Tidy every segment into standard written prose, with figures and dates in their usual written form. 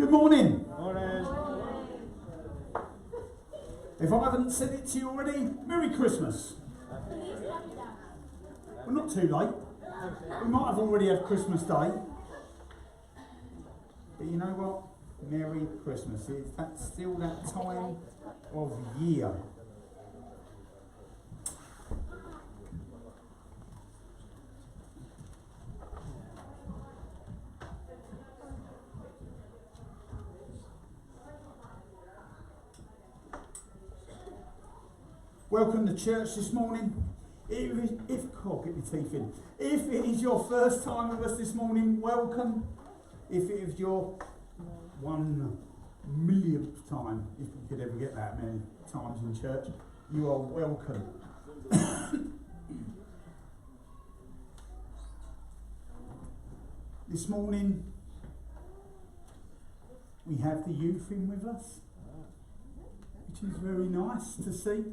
Good morning. Morning. If I haven't said it to you already, Merry Christmas. We're not too late. We might have already had Christmas Day. But you know what? Merry Christmas. That's still that time of year. Welcome to church this morning. Get my teeth in. If it is your first time with us this morning, welcome. If it is your 1 millionth time, if you could ever get that many times in church, you are welcome. This morning, we have the youth in with us, which is very nice to see.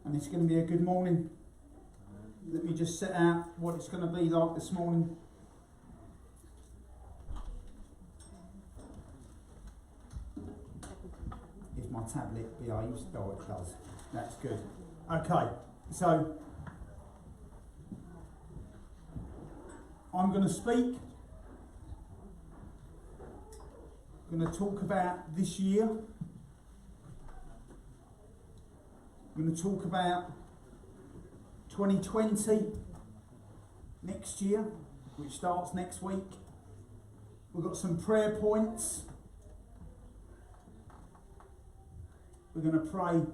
And it's going to be a good morning. Let me just set out what it's going to be like this morning. If my tablet behaves, oh it does. That's good. Okay, so I'm going to speak. I'm going to talk about this year. I'm going to talk about 2020 next year, which starts next week. We've got some prayer points. We're going to pray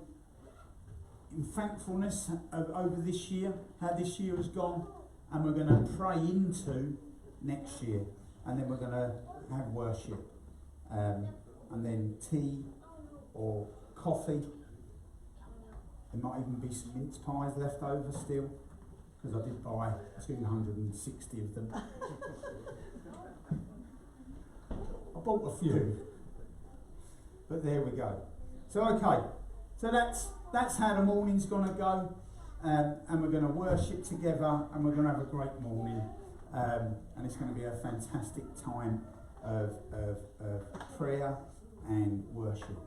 in thankfulness over this year, how this year has gone, and we're going to pray into next year. And then we're going to have worship, and then tea or coffee. There might even be some mince pies left over still, because I did buy 260 of them. I bought a few, but there we go. So okay, so that's how the morning's going to go, and we're going to worship together, and we're going to have a great morning, and it's going to be a fantastic time of prayer and worship.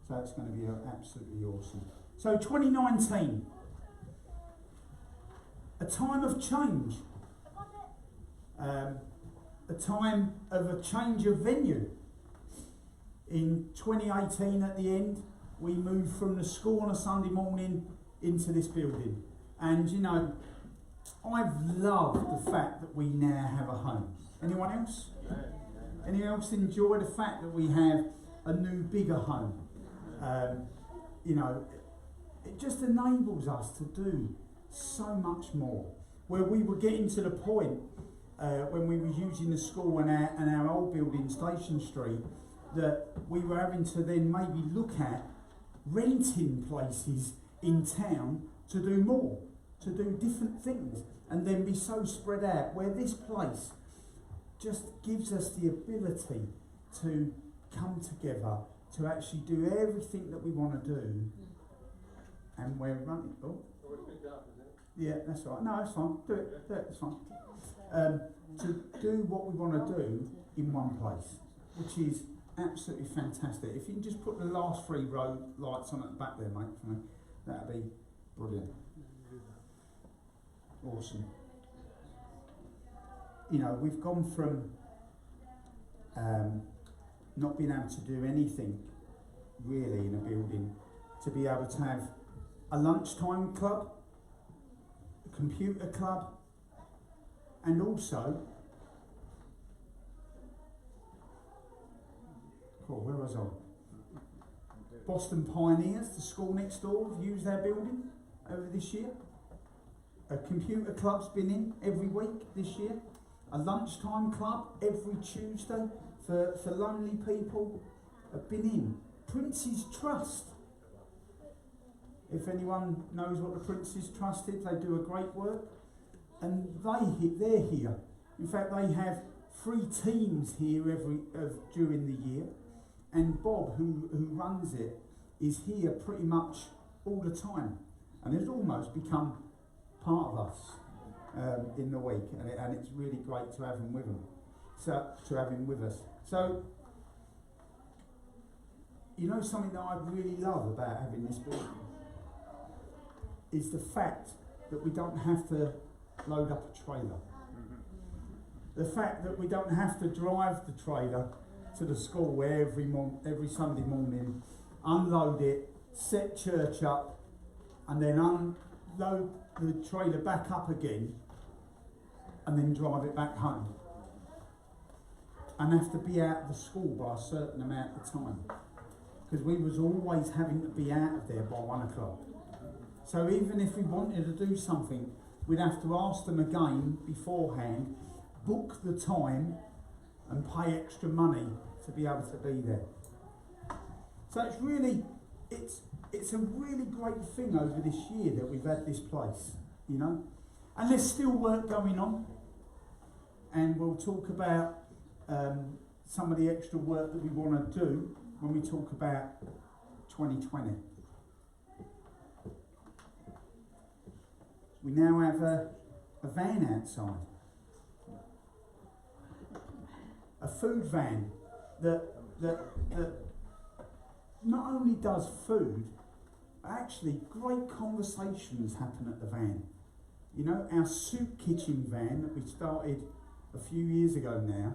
So it's going to be absolutely awesome. So 2019, a time of change, a time of a change of venue. In 2018 at the end, we moved from the school on a Sunday morning into this building. And you know, I've loved the fact that we now have a home. Anyone else? Anyone else enjoy the fact that we have a new, bigger home? You know, it just enables us to do so much more. Where we were getting to the point when we were using the school and our old building, Station Street, that we were having to then maybe look at renting places in town to do more, to do different things, and then be so spread out, where this place just gives us the ability to come together, to actually do everything that we want to do. And we're running. Oh, yeah, that's right. No, that's fine. Do it. It's fine. To do what we want to do in one place, which is absolutely fantastic. If you can just put the last 3 row lights on at the back there, mate, for me, that'd be brilliant. Awesome. You know, we've gone from not being able to do anything really in a building to be able to have a lunchtime club, a computer club, and also, where was I? Boston Pioneers, the school next door, have used their building over this year. A computer club's been in every week this year. A lunchtime club every Tuesday for lonely people have been in. Prince's Trust. If anyone knows what the Prince's Trust is, they do a great work, and they're here. In fact, they have 3 teams here during the year, and Bob, who runs it, is here pretty much all the time, and has almost become part of us. in the week, and it's really great to have him with them. So to have him with us. So you know, something that I really love about having this building is the fact that we don't have to load up a trailer. The fact that we don't have to drive the trailer to the school every Sunday morning, unload it, set church up, and then unload the trailer back up again, and then drive it back home. And have to be out of the school by a certain amount of time. Because we was always having to be out of there by 1 o'clock. So even if we wanted to do something, we'd have to ask them again beforehand, book the time and pay extra money to be able to be there. So it's a really great thing over this year that we've had this place, you know. And there's still work going on, and we'll talk about some of the extra work that we want to do when we talk about 2020. We now have a van outside. A food van that not only does food, but actually great conversations happen at the van. You know, our soup kitchen van that we started a few years ago now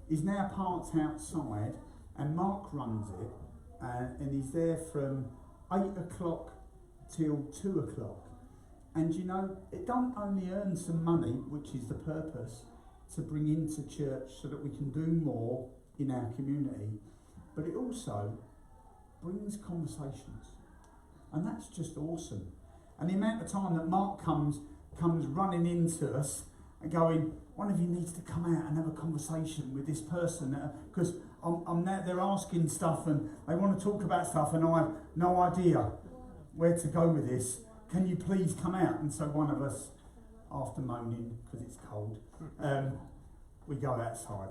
is now parked outside, and Mark runs it, and he's there from 8 o'clock till 2 o'clock. And you know, it don't only earn some money, which is the purpose, to bring into church so that we can do more in our community, but it also brings conversations. And that's just awesome. And the amount of time that Mark comes running into us and going, one of you needs to come out and have a conversation with this person, because I'm there, they're asking stuff and they want to talk about stuff and I have no idea where to go with this. Can you please come out? And so one of us, after moaning because it's cold, we go outside.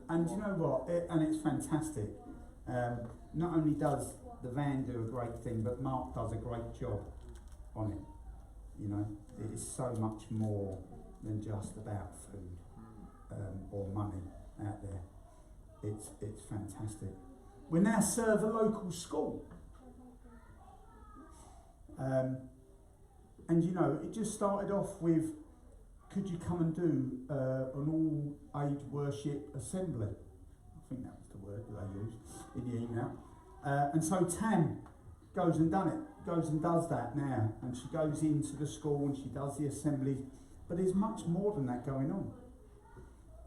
And you know what? And it's fantastic. Not only does the van do a great thing, but Mark does a great job on it. You know, it is so much more than just about food or money out there. It's fantastic. We now serve a local school. And you know, it just started off with, could you come and do an all-age worship assembly? I think that was the word that they used in the email. And so Tam goes and does that now, and she goes into the school and she does the assemblies. But there's much more than that going on.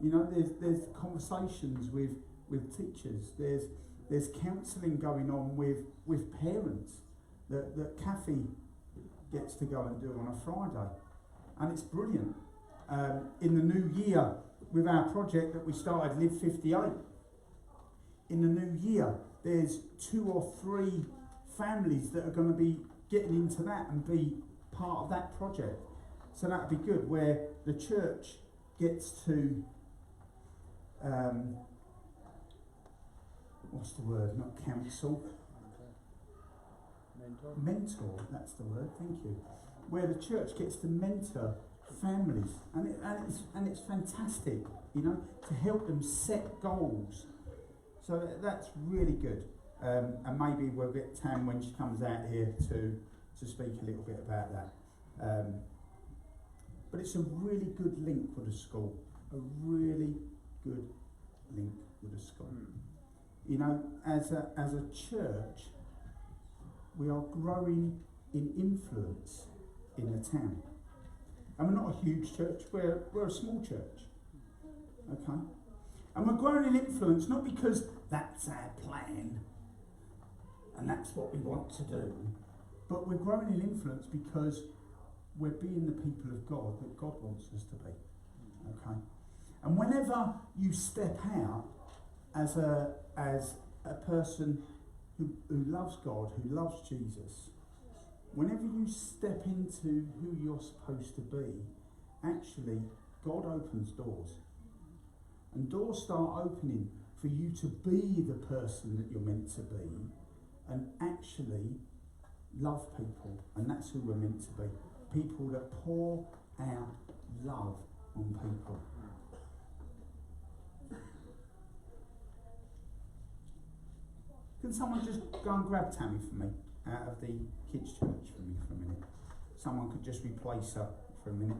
You know, there's conversations with teachers. There's counselling going on with parents that Kathy gets to go and do on a Friday, and it's brilliant. In the new year, with our project that we started, Live 58. In the new year, there's 2 or 3 families that are going to be getting into that and be part of that project. So that'd be good, where the church gets to, what's the word, not counsel? Mentor, that's the word, thank you. Where the church gets to mentor families, and it's fantastic, you know, to help them set goals. So that's really good. And maybe we'll get Tam when she comes out here to speak a little bit about that. But it's a really good link with the school. A really good link with the school. You know, as a church, we are growing in influence in the town. And we're not a huge church, we're a small church. Okay? And we're growing in influence not because that's our plan and that's what we want to do, but we're growing in influence because we're being the people of God that God wants us to be. Okay? And whenever you step out as a person who loves God, who loves Jesus, whenever you step into who you're supposed to be, actually God opens doors. And doors start opening for you to be the person that you're meant to be and actually love people. And that's who we're meant to be. People that pour out love on people. Can someone just go and grab Tammy for me out of the kids' church for me for a minute? Someone could just replace her for a minute.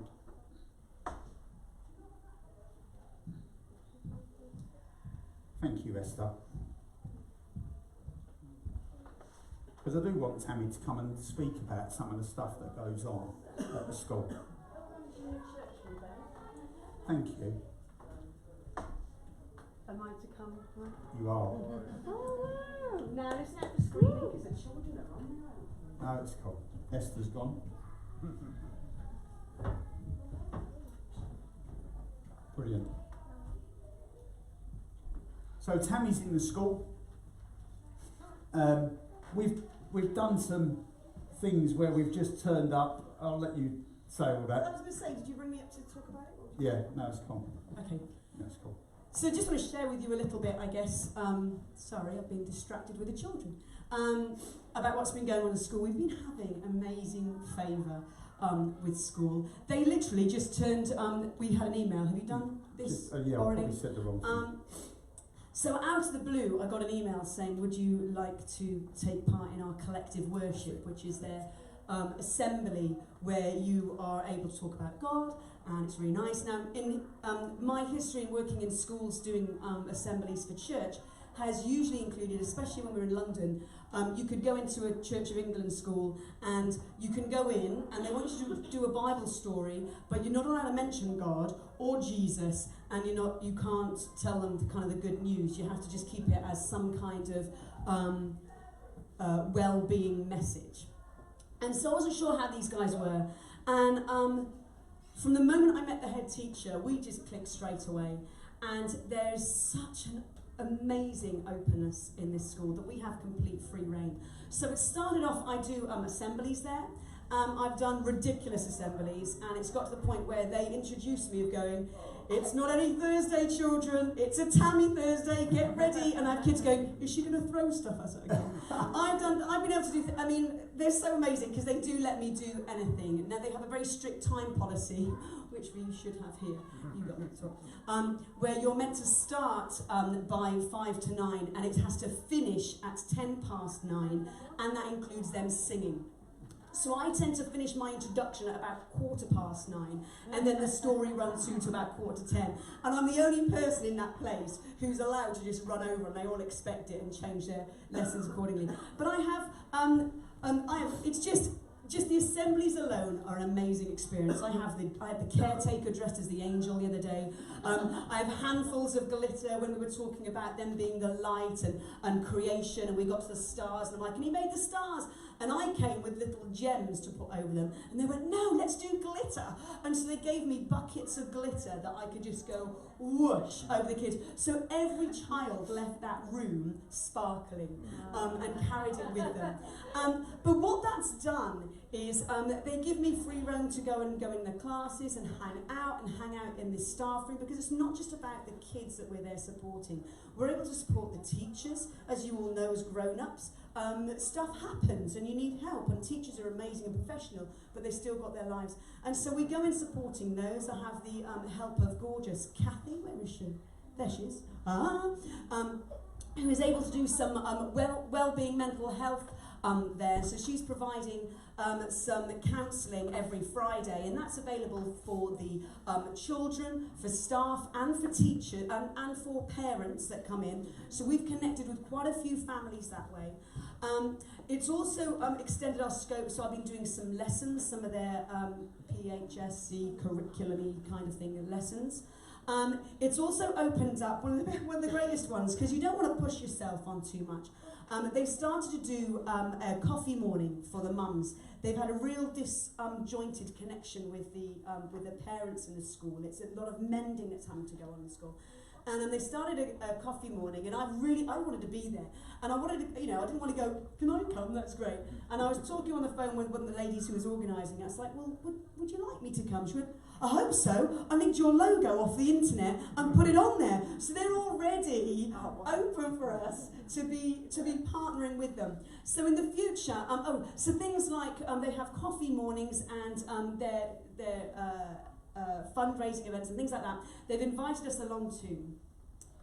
Thank you, Esther. Because I do want Tammy to come and speak about some of the stuff that goes on at the school. Thank you. Am I to come? Right? You are. Oh no! Now listen out for screaming because the children are on their own. No, it's cool. Esther's gone. Brilliant. So Tammy's in the school. We've done some things where we've just turned up. I'll let you say all I that. was going to say, did you bring me up to talk about it? Yeah, no, it's cool. Okay. That's cool. So I just want to share with you a little bit, I guess, sorry, I've been distracted with the children, about what's been going on in school. We've been having amazing favour with school. They literally just turned, we had an email, have you done this yeah, already? I probably said the wrong thing. So out of the blue, I got an email saying, would you like to take part in our collective worship, which is their assembly where you are able to talk about God, and it's really nice. Now, in my history in working in schools doing assemblies for church has usually included, especially when we were in London, you could go into a Church of England school and you can go in and they want you to do a Bible story, but you're not allowed to mention God or Jesus, and you can't tell them the kind of the good news. You have to just keep it as some kind of well-being message. And so I wasn't sure how these guys were, and from the moment I met the head teacher, we just clicked straight away. And there's such an amazing openness in this school that we have complete free reign. So it started off, I do assemblies there. I've done ridiculous assemblies, and it's got to the point where they introduced me of going, it's not any Thursday, children, it's a Tammy Thursday, get ready. And I have kids going, is she going to throw stuff at us again? I've been able to do, they're so amazing because they do let me do anything. Now they have a very strict time policy, which we should have here, you got that as well, where you're meant to start by 5 to 9 and it has to finish at 10 past 9, and that includes them singing. So I tend to finish my introduction at about 9:15, and then the story runs through to about 9:45. And I'm the only person in that place who's allowed to just run over, and they all expect it and change their lessons accordingly. But I have, it's just the assemblies alone are an amazing experience. I had the caretaker dressed as the angel the other day. I have handfuls of glitter when we were talking about them being the light and creation, and we got to the stars, and I'm like, and he made the stars. And I came with little gems to put over them, and they went, no, let's do glitter. And so they gave me buckets of glitter that I could just go whoosh over the kids. So every child left that room sparkling and carried it with them. But what that's done is they give me free roam to go in the classes and hang out in this staff room, because it's not just about the kids that we're there supporting. We're able to support the teachers, as you all know as grown-ups. Stuff happens and you need help, and teachers are amazing and professional, but they've still got their lives. And so we go in supporting those. I have the help of gorgeous Kathy, where is she? There she is. Who is able to do some well-being, mental health there. So she's providing some counselling every Friday, and that's available for the children, for staff, and for teachers, and for parents that come in. So we've connected with quite a few families that way. It's also extended our scope, so I've been doing some lessons, some of their PHSC curriculum-y kind of thing, lessons. It's also opened up, one of the greatest ones, because you don't want to push yourself on too much. They've started to do a coffee morning for the mums. They've had a real disjointed connection with the parents in the school. It's a lot of mending that's having to go on in the school. And they started a coffee morning, and I wanted to be there. And I wanted to, I didn't want to go, can I come? That's great. And I was talking on the phone with one of the ladies who was organising. I was like, well, would you like me to come? She went, I hope so. I linked your logo off the internet and put it on there. So they're already open for us to be partnering with them. So in the future, so things like they have coffee mornings, and their fundraising events and things like that, they've invited us along to.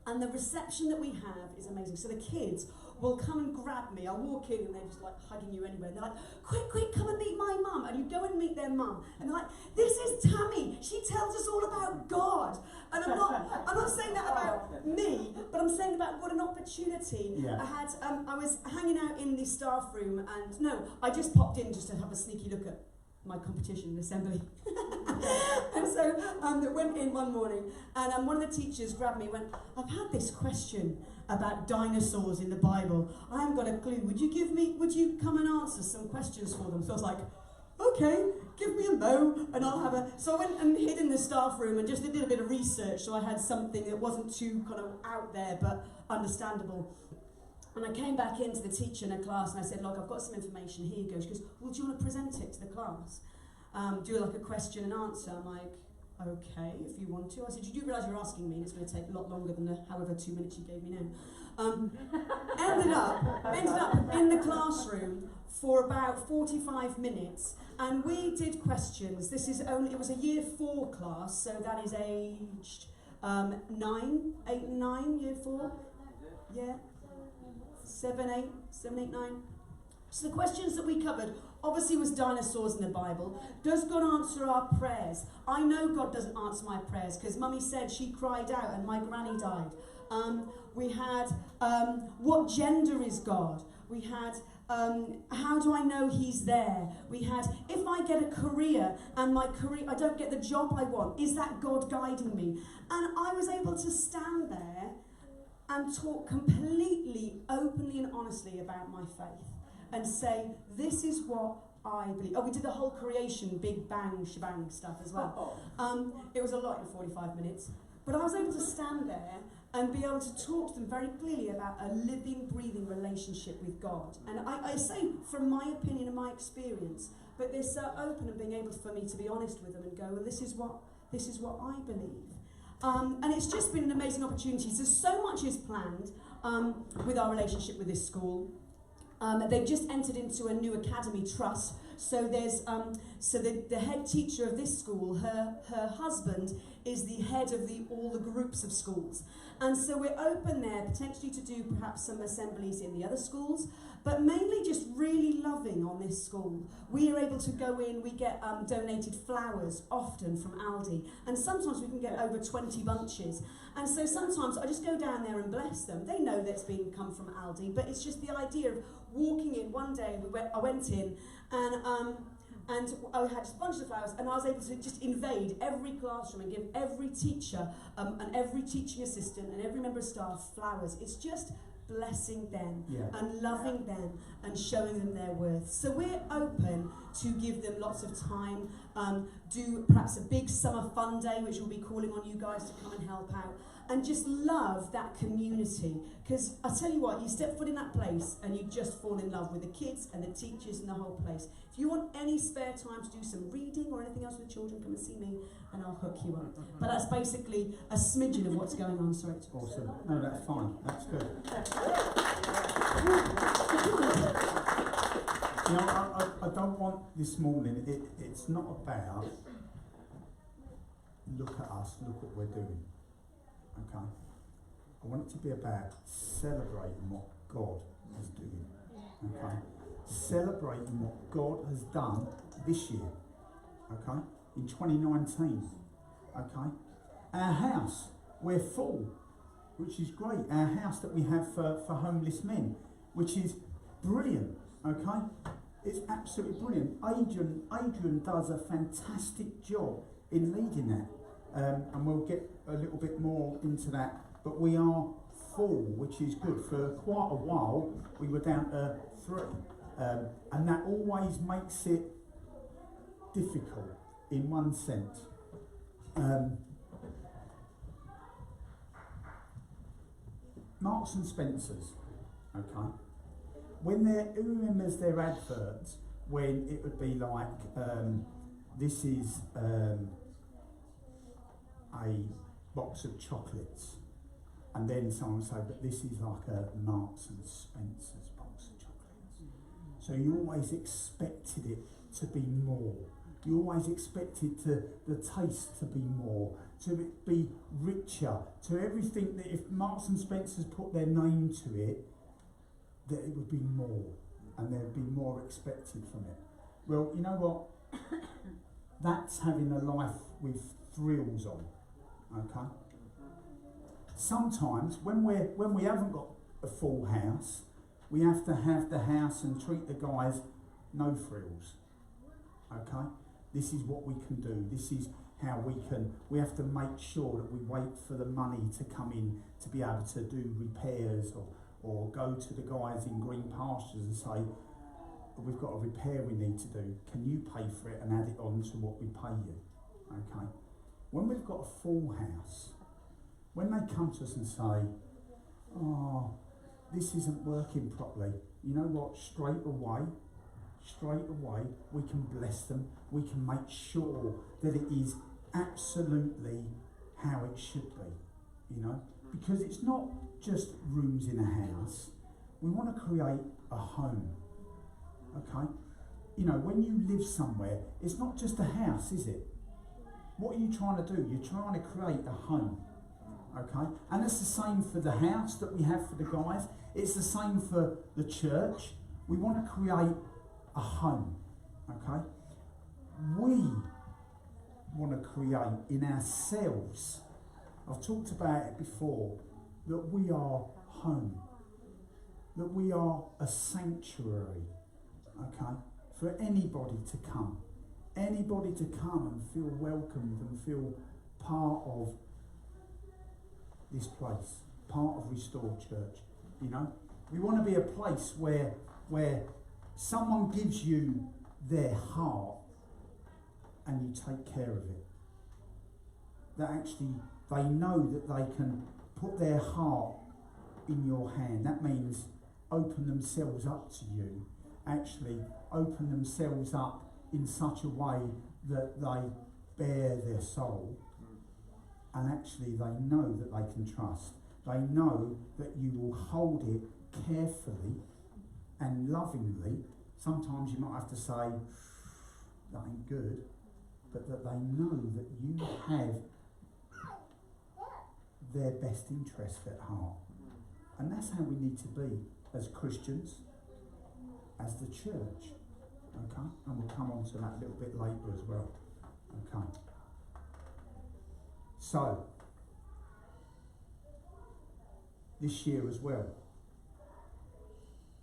And the reception that we have is amazing. So the kids will come and grab me. I'll walk in and they're just like hugging you anyway. And they're like, quick, quick, come and meet my mum. And you go and meet their mum. And they're like, this is Tammy. She tells us all about God. And I'm not saying that about me, but I'm saying about what an opportunity. Yeah. I was hanging out in the staff room and no, I just popped in just to have a sneaky look at my competition assembly. And so I went in one morning and one of the teachers grabbed me and went, I've had this question about dinosaurs in the Bible. I haven't got a clue. Would you come and answer some questions for them? So I was like, okay, give me a mo and I'll have a... So I went and hid in the staff room and just did a bit of research so I had something that wasn't too kind of out there but understandable. And I came back into the teacher in a class and I said, look, I've got some information, here you go. She goes, well, do you want to present it to the class? Do like a question and answer. I'm like, okay, if you want to. I said, you do realise you're asking me and it's going to take a lot longer than the however 2 minutes you gave me now. Ended up in the classroom for about 45 minutes and we did questions. It was a year 4 class, so that is aged 8 and 9, year 4. Yeah. 7, 8, 9. So the questions that we covered obviously was dinosaurs in the Bible. Does God answer our prayers? I know God doesn't answer my prayers because Mummy said she cried out and my granny died. We had what gender is God? We had how do I know he's there? We had if I get a career and I don't get the job I want, is that God guiding me? And I was able to stand there and talk completely openly and honestly about my faith and say, this is what I believe. Oh, we did the whole creation, big bang, shebang stuff as well. It was a lot in 45 minutes. But I was able to stand there and be able to talk to them very clearly about a living, breathing relationship with God. And I say from my opinion and my experience, but they're so open and being able for me to be honest with them and go, well, this is what I believe. And it's just been an amazing opportunity. So much is planned with our relationship with this school. They've just entered into a new academy trust. So there's the head teacher of this school, her husband is the head of all the groups of schools. And so we're open there potentially to do perhaps some assemblies in the other schools, but mainly just really loving on this school. We are able to go in, we get donated flowers often from Aldi, and sometimes we can get over 20 bunches. And so sometimes I just go down there and bless them. They know that's come from Aldi, but it's just the idea of walking in. One day I went in and I had just a bunch of flowers and I was able to just invade every classroom and give every teacher and every teaching assistant and every member of staff flowers. It's just blessing them and loving them and showing them their worth. So we're open to give them lots of time, do perhaps a big summer fun day, which we'll be calling on you guys to come and help out, and just love that community. Because I tell you what, you step foot in that place and you just fall in love with the kids and the teachers and the whole place. If you want any spare time to do some reading or anything else with the children, come and see me and I'll hook you up. But that's basically a smidgen of what's going on. Sorry. Awesome. No, that's fine. That's good. You know, I don't want this morning, it's not about look at us, look what we're doing. Okay? I want it to be about celebrating what God is doing. Okay? Celebrating what God has done this year. Okay? In 2019. Okay? Our house, we're full, which is great. Our house that we have for homeless men, which is brilliant. Okay? It's absolutely brilliant. Adrian does a fantastic job in leading that. And we'll get a little bit more into that. But we are full, which is good. For quite a while, we were down to 3. And that always makes it difficult in one sense. Marks and Spencers, okay? Who remembers their adverts when it would be like, this is a box of chocolates, and then someone would say, but this is like a Marks and Spencer's box of chocolates. So you always expected it to be more. You always expected the taste to be more, to it be richer, to everything that if Marks and Spencer's put their name to it, that it would be more, and there'd be more expected from it. Well, you know what? That's having a life with thrills on, okay? Sometimes, when we haven't got a full house, we have to have the house and treat the guys no frills, okay? This is what we can do. This is how we have to make sure that we wait for the money to come in to be able to do repairs or go to the guys in Green Pastures and say, we've got a repair we need to do. Can you pay for it and add it on to what we pay you? Okay. When we've got a full house, when they come to us and say, oh, this isn't working properly, you know what, straight away, we can bless them. We can make sure that it is absolutely how it should be, you know, because it's not just rooms in a house. We want to create a home, okay? You know, when you live somewhere, it's not just a house, is it? What are you trying to do? You're trying to create a home, okay? And it's the same for the house that we have for the guys. It's the same for the church. We want to create a home, okay? We want to create in ourselves, I've talked about it before, that we are home, that we are a sanctuary, okay, for anybody to come and feel welcomed and feel part of this place, part of Restored Church, you know. We want to be a place where someone gives you their heart and you take care of it. That actually they know that they can put their heart in your hand. That means open themselves up to you, actually open themselves up in such a way that they bare their soul, and actually they know that they can trust. They know that you will hold it carefully and lovingly. Sometimes you might have to say, that ain't good, but that they know that you have their best interest at heart. And that's how we need to be as Christians, as the church, okay? And we'll come on to that a little bit later as well, okay? So, this year as well,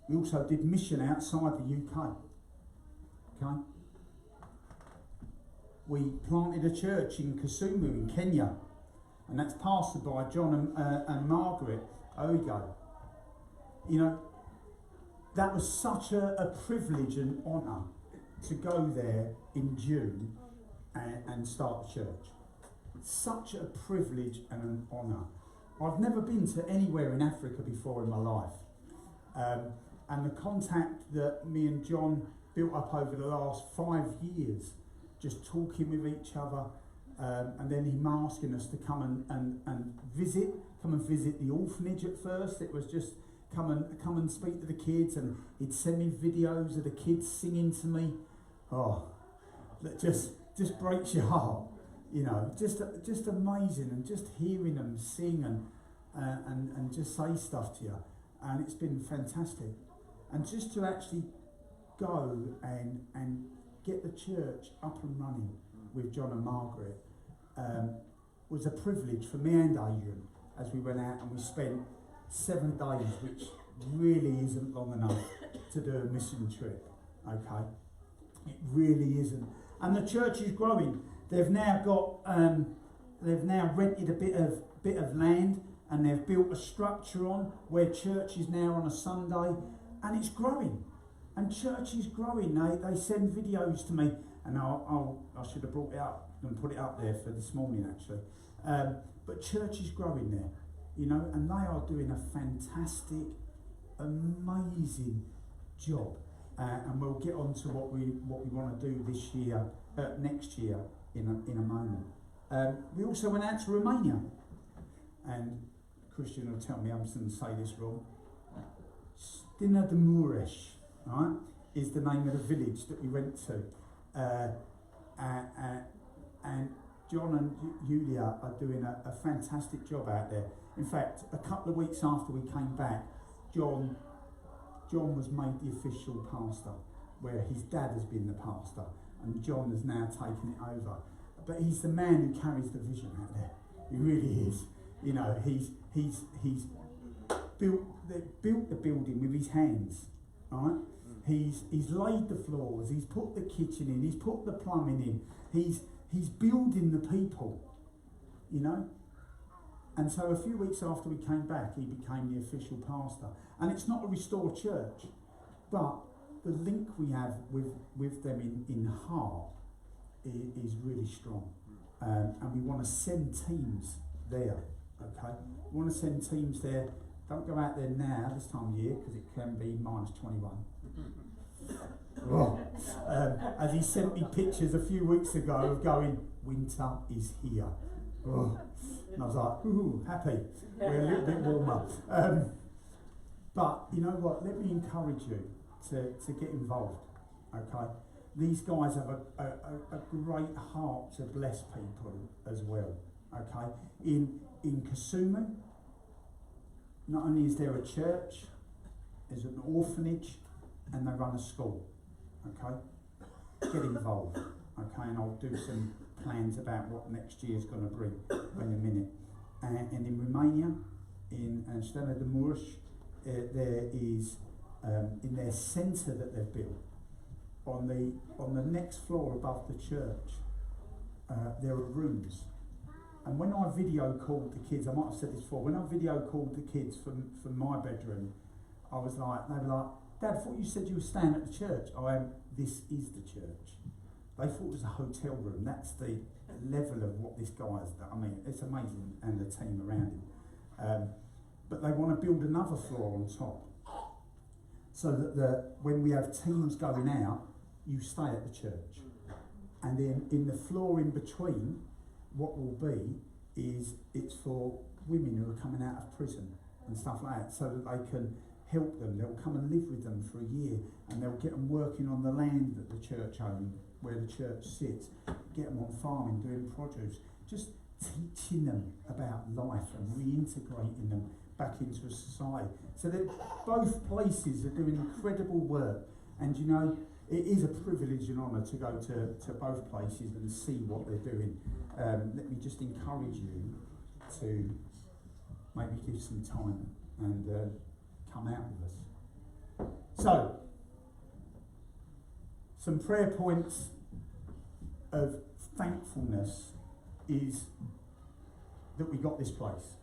we also did mission outside the UK, okay? We planted a church in Kisumu in Kenya, and that's pastored by John and Margaret Ogo. You know, that was such a privilege and honour to go there in June and start the church. Such a privilege and an honour. I've never been to anywhere in Africa before in my life. And the contact that me and John built up over the last 5 years, just talking with each other, and then him asking us to come and visit the orphanage at first. It was just come and speak to the kids, and he'd send me videos of the kids singing to me. Oh, that just breaks your heart, you know. Just amazing, and just hearing them sing and just say stuff to you, and it's been fantastic. And just to actually go and get the church up and running with John and Margaret was a privilege for me and Adrian as we went out, and we spent 7 days, which really isn't long enough to do a mission trip, okay? It really isn't. And the church is growing. They've now got, they've now rented a bit of land, and they've built a structure on where church is now on a Sunday, and it's growing. And church is growing. They send videos to me, and I should have brought it up and put it up there for this morning actually. But church is growing there, you know, and they are doing a fantastic, amazing job. And we'll get on to what we want to do this year, next year in a moment. We also went out to Romania, and Christian will tell me I'm going to say this wrong. Stina de Mureș, right, is the name of the village that we went to. and John and Julia are doing a fantastic job out there. In fact, a couple of weeks after we came back, John was made the official pastor, where his dad has been the pastor, and John has now taken it over. But he's the man who carries the vision out there. He really is. You know, he's built the building with his hands, right? He's laid the floors. He's put the kitchen in. He's put the plumbing in. He's building the people, you know. And so a few weeks after we came back, he became the official pastor. And it's not a restored church, but the link we have with them in heart is really strong. And we want to send teams there, okay? We want to send teams there. Don't go out there now, this time of year, because it can be -21. As he sent me pictures a few weeks ago of going, winter is here. And I was like, ooh, happy. We're a little bit warmer. But you know what? Let me encourage you to get involved. Okay? These guys have a great heart to bless people as well. Okay? In Kasumu, not only is there a church, there's an orphanage, and they run a school. Okay? Get involved. Okay? And I'll do some plans about what next year's going to bring in a minute. And in Romania, in Stena de Mureș, there is in their centre that they've built on the next floor above the church. There are rooms, and when I video called the kids, I might have said this before. When I video called the kids from my bedroom, they were like, "Dad, I thought you said you were staying at the church." This is the church. They thought it was a hotel room. That's the level of what this guy has done. I mean, it's amazing, and the team around him. But they want to build another floor on top, so that when we have teams going out, you stay at the church. And then in the floor in between, what will be is it's for women who are coming out of prison and stuff like that, so that they can help them. They'll come and live with them for a year, and they'll get them working on the land that the church owns, where the church sits, get them on farming, doing produce, just teaching them about life and reintegrating them back into a society. So that both places are doing incredible work, and you know, it is a privilege and honour to go to both places and see what they're doing. Let me just encourage you to maybe give some time and come out with us. So, some prayer points of thankfulness is that we got this place,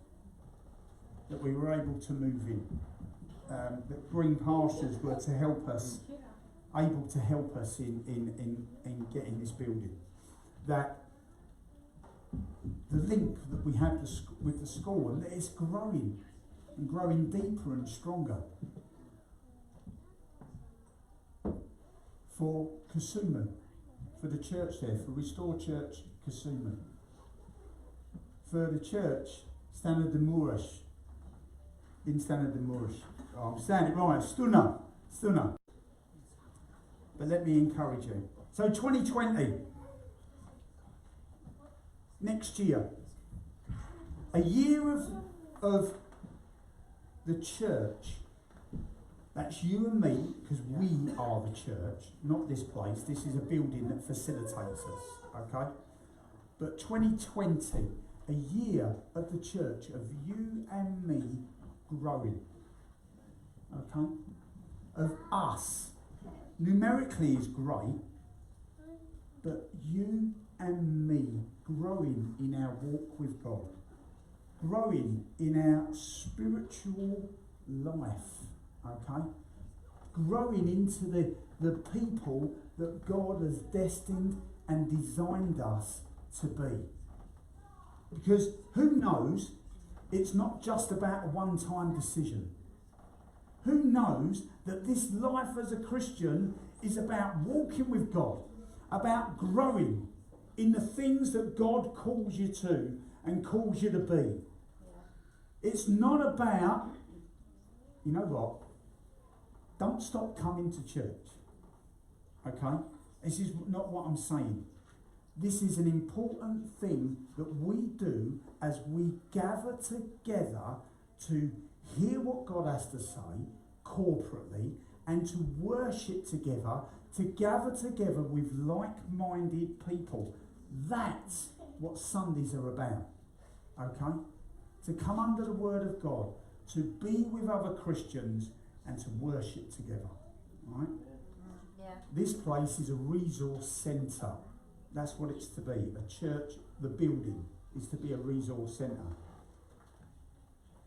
that we were able to move in, that green pastures were to help us, able to help us in getting this building, that the link that we have with the school, and that it's growing and growing deeper and stronger. For Kasumu, for the church there, for Restore Church Kasumu, for the church Stena de Mureș, in Stena de Mureș. Oh, I'm saying it right, Stuna. But let me encourage you. So 2020, next year, a year of the church. That's you and me, because we are the church, not this place. This is a building that facilitates us, okay? But 2020, a year of the church, of you and me growing, okay? Of us. Numerically is great, but you and me growing in our walk with God, growing in our spiritual life, okay? Growing into the people that God has destined and designed us to be. Because who knows, it's not just about a one-time decision. Who knows that this life as a Christian is about walking with God, about growing in the things that God calls you to and calls you to be. It's not about, you know what, don't stop coming to church, okay? This is not what I'm saying. This is an important thing that we do as we gather together to hear what God has to say corporately and to worship together, to gather together with like-minded people. That's what Sundays are about, okay? To come under the Word of God, to be with other Christians and to worship together, right? Yeah. This place is a resource centre. That's what it's to be. A church, the building, is to be a resource centre.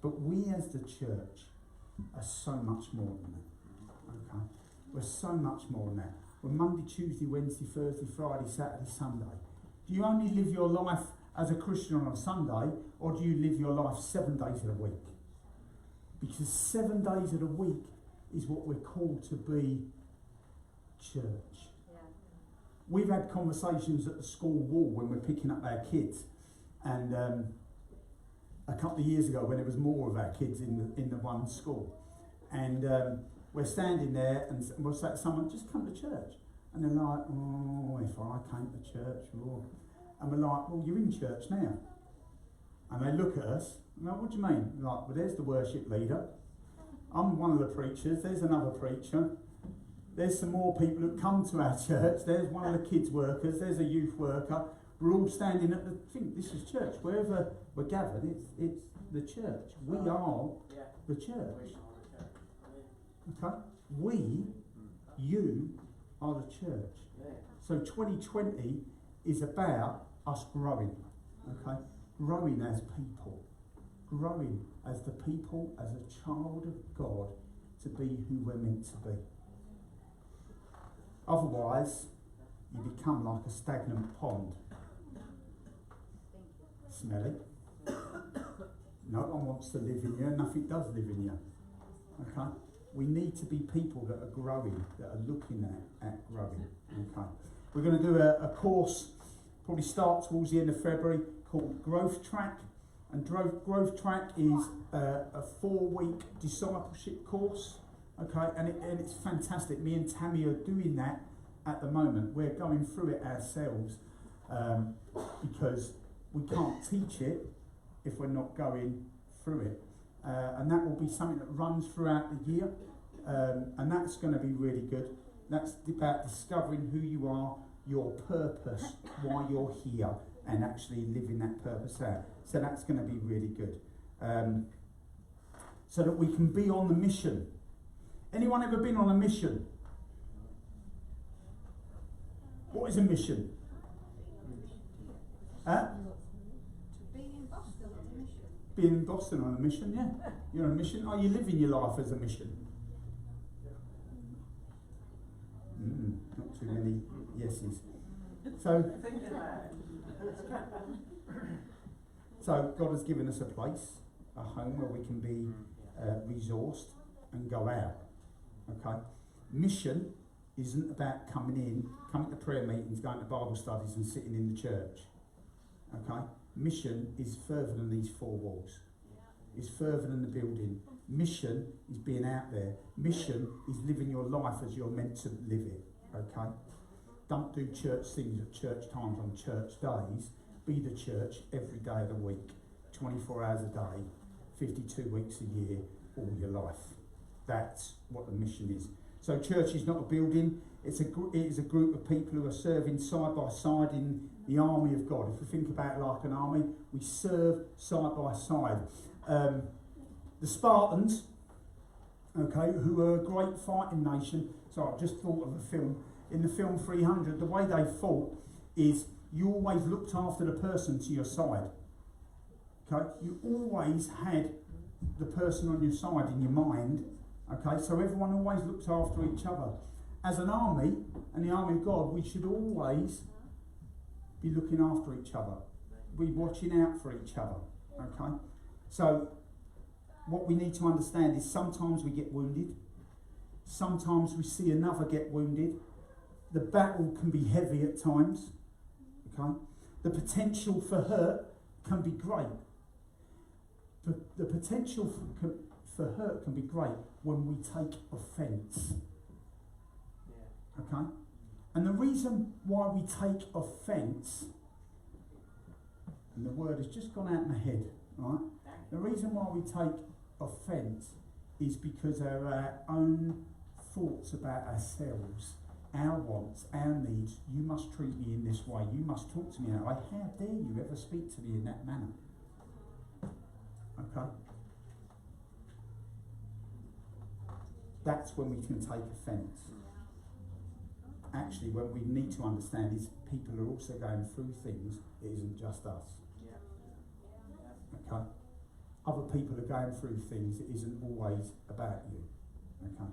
But we as the church are so much more than that. Okay? We're so much more than that. We're Monday, Tuesday, Wednesday, Thursday, Friday, Saturday, Sunday. Do you only live your life as a Christian on a Sunday, or do you live your life 7 days of the week? Because 7 days of the week is what we're called to be church. We've had conversations at the school wall when we're picking up our kids, and a couple of years ago when there was more of our kids in the one school, and we're standing there and we'll say to someone, just come to church, and they're like, oh, if I came to church, oh. And we're like, well, you're in church now. And they look at us, and they're like, what do you mean? We're like, well, there's the worship leader, I'm one of the preachers, there's another preacher, there's some more people who come to our church, there's one of the kids workers, there's a youth worker, we're all standing at the thing. This is church. Wherever we're gathered, it's the church. We are the church. Okay? You are the church. So 2020 is about us growing. Okay? Growing as people. Growing as the people, as a child of God, to be who we're meant to be. Otherwise, you become like a stagnant pond. Smelly. No one wants to live in you, and nothing does live in you. Okay? We need to be people that are growing, that are looking at growing. Okay? We're going to do a course, probably start towards the end of February, called Growth Track. And Growth Track is a 4-week discipleship course. Okay? And it's fantastic. Me and Tammy are doing that at the moment. We're going through it ourselves because we can't teach it if we're not going through it. And that will be something that runs throughout the year. And that's going to be really good. That's about discovering who you are, your purpose, why you're here, and actually living that purpose out. So that's going to be really good. So that we can be on the mission. Anyone ever been on a mission? What is a mission? Being in Boston on a mission, yeah. You're on a mission. Are you living your life as a mission? Not too many yeses. So God has given us a place, a home where we can be resourced and go out. Okay? Mission isn't about coming to prayer meetings, going to Bible studies and sitting in the church. Okay? Mission is further than these 4 walls. It's further than the building. Mission is being out there. Mission is living your life as you're meant to live it. Okay? Don't do church things at church times on church days. Be the church every day of the week, 24 hours a day, 52 weeks a year, all your life. That's what the mission is. So church is not a building. It is a group of people who are serving side by side in the army of God. If we think about it like an army, we serve side by side. The Spartans, okay, who were a great fighting nation. So I've just thought of a film. In the film 300, the way they fought is you always looked after the person to your side. Okay, you always had the person on your side in your mind. Okay, so everyone always looked after each other. As an army, and the army of God, we should always be looking after each other. Be watching out for each other. Okay? So, what we need to understand is sometimes we get wounded. Sometimes we see another get wounded. The battle can be heavy at times. Okay? The potential for hurt can be great. But the potential for hurt can be great when we take offence. Okay? And the reason why we take offence, and the word has just gone out of my head, right? The reason why we take offence is because of our own thoughts about ourselves, our wants, our needs. You must treat me in this way. You must talk to me that way. How dare you ever speak to me in that manner? Okay? That's when we can take offence. Actually, when we need to understand is people are also going through things. It isn't just us. Okay? Other people are going through things. It isn't always about you. Okay?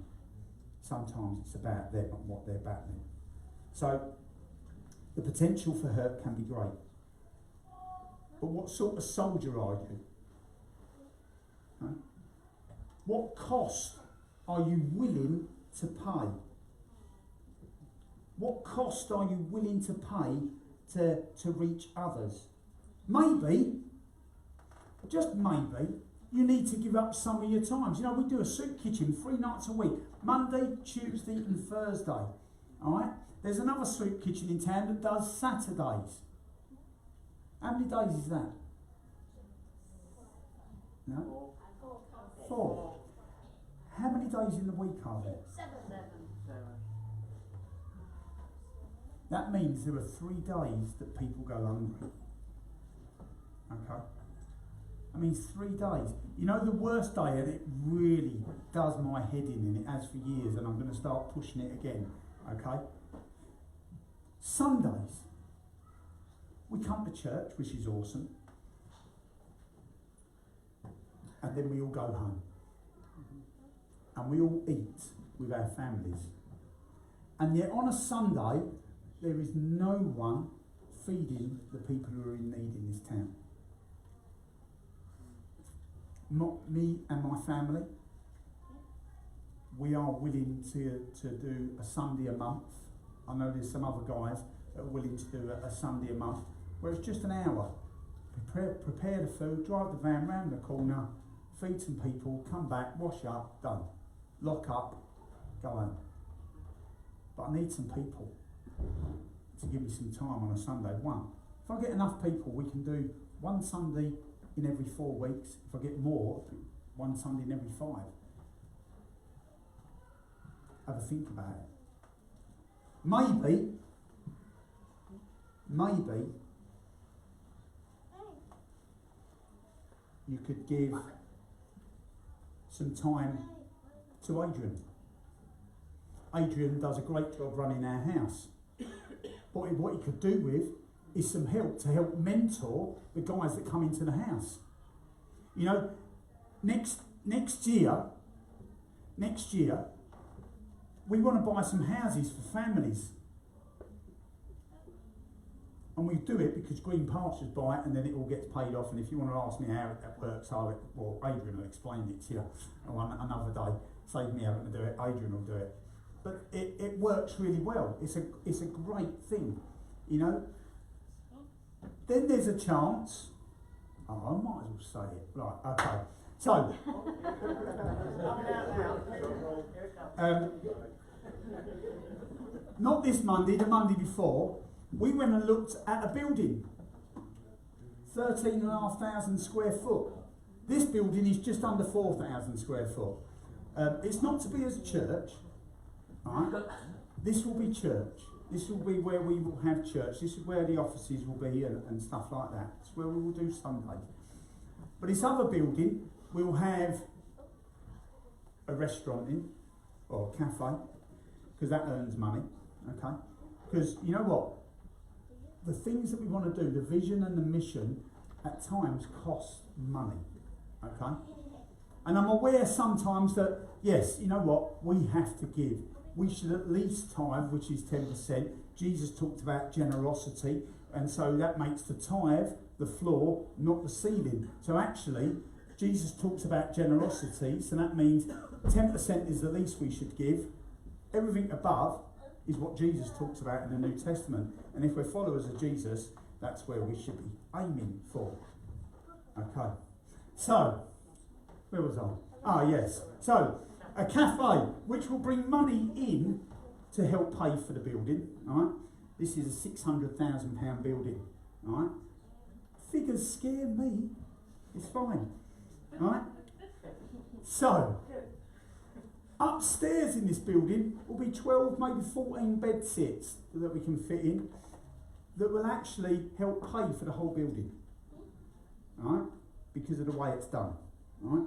Sometimes it's about them and what they're battling. So, the potential for hurt can be great. But what sort of soldier are you? Huh? What cost are you willing to pay? What cost are you willing to pay to reach others? Maybe, just maybe, you need to give up some of your times. You know, we do a soup kitchen 3 nights a week, Monday, Tuesday and Thursday. All right? There's another soup kitchen in town that does Saturdays. How many days is that? No? 4. How many days in the week are there? 7. That means there are 3 days that people go hungry. Okay? I mean, 3 days. You know, the worst day, and it really does my head in, and it has for years, and I'm going to start pushing it again. Okay? Sundays. We come to church, which is awesome. And then we all go home. And we all eat with our families. And yet on a Sunday, there is no one feeding the people who are in need in this town. Not me and my family. We are willing to do a Sunday a month. I know there's some other guys that are willing to do a Sunday a month, where it's just an hour. Prepare the food, drive the van round the corner, feed some people, come back, wash up, done. Lock up, go home. But I need some people to give me some time on a Sunday. One, if I get enough people, we can do one Sunday in every 4 weeks. If I get more, one Sunday in every 5. Have a think about it. Maybe you could give some time to Adrian. Adrian does a great job running our house. But what he could do with is some help to help mentor the guys that come into the house. You know, next year, we want to buy some houses for families. And we do it because Green Pastures buy it and then it all gets paid off. And if you want to ask me how that works, Adrian will explain it to you another day. Save me having to do it, Adrian will do it. But it works really well. It's a great thing, you know. Then there's a chance. Oh, I might as well say it. Right, okay. So, not this Monday, the Monday before, we went and looked at a building, 13,500 square foot. This building is just under 4,000 square foot. It's not to be as a church, right? This will be church. This will be where we will have church. This is where the offices will be and stuff like that. It's where we will do Sundays. But this other building, we'll have a restaurant in, or a cafe, because that earns money, okay? Because you know what? The things that we want to do, the vision and the mission, at times cost money, okay? And I'm aware sometimes that, yes, you know what? We have to give. We should at least tithe, which is 10%. Jesus talked about generosity, and so that makes the tithe the floor, not the ceiling. So actually, Jesus talks about generosity, so that means 10% is the least we should give. Everything above is what Jesus talks about in the New Testament. And if we're followers of Jesus, that's where we should be aiming for. Okay. So, where was I? Ah, yes. So, a cafe which will bring money in to help pay for the building, right? This is a £600,000 building, right? Figures scare me. It's fine, right? So, upstairs in this building will be 12, maybe 14 bed sets that we can fit in that will actually help pay for the whole building, right? Because of the way it's done, right?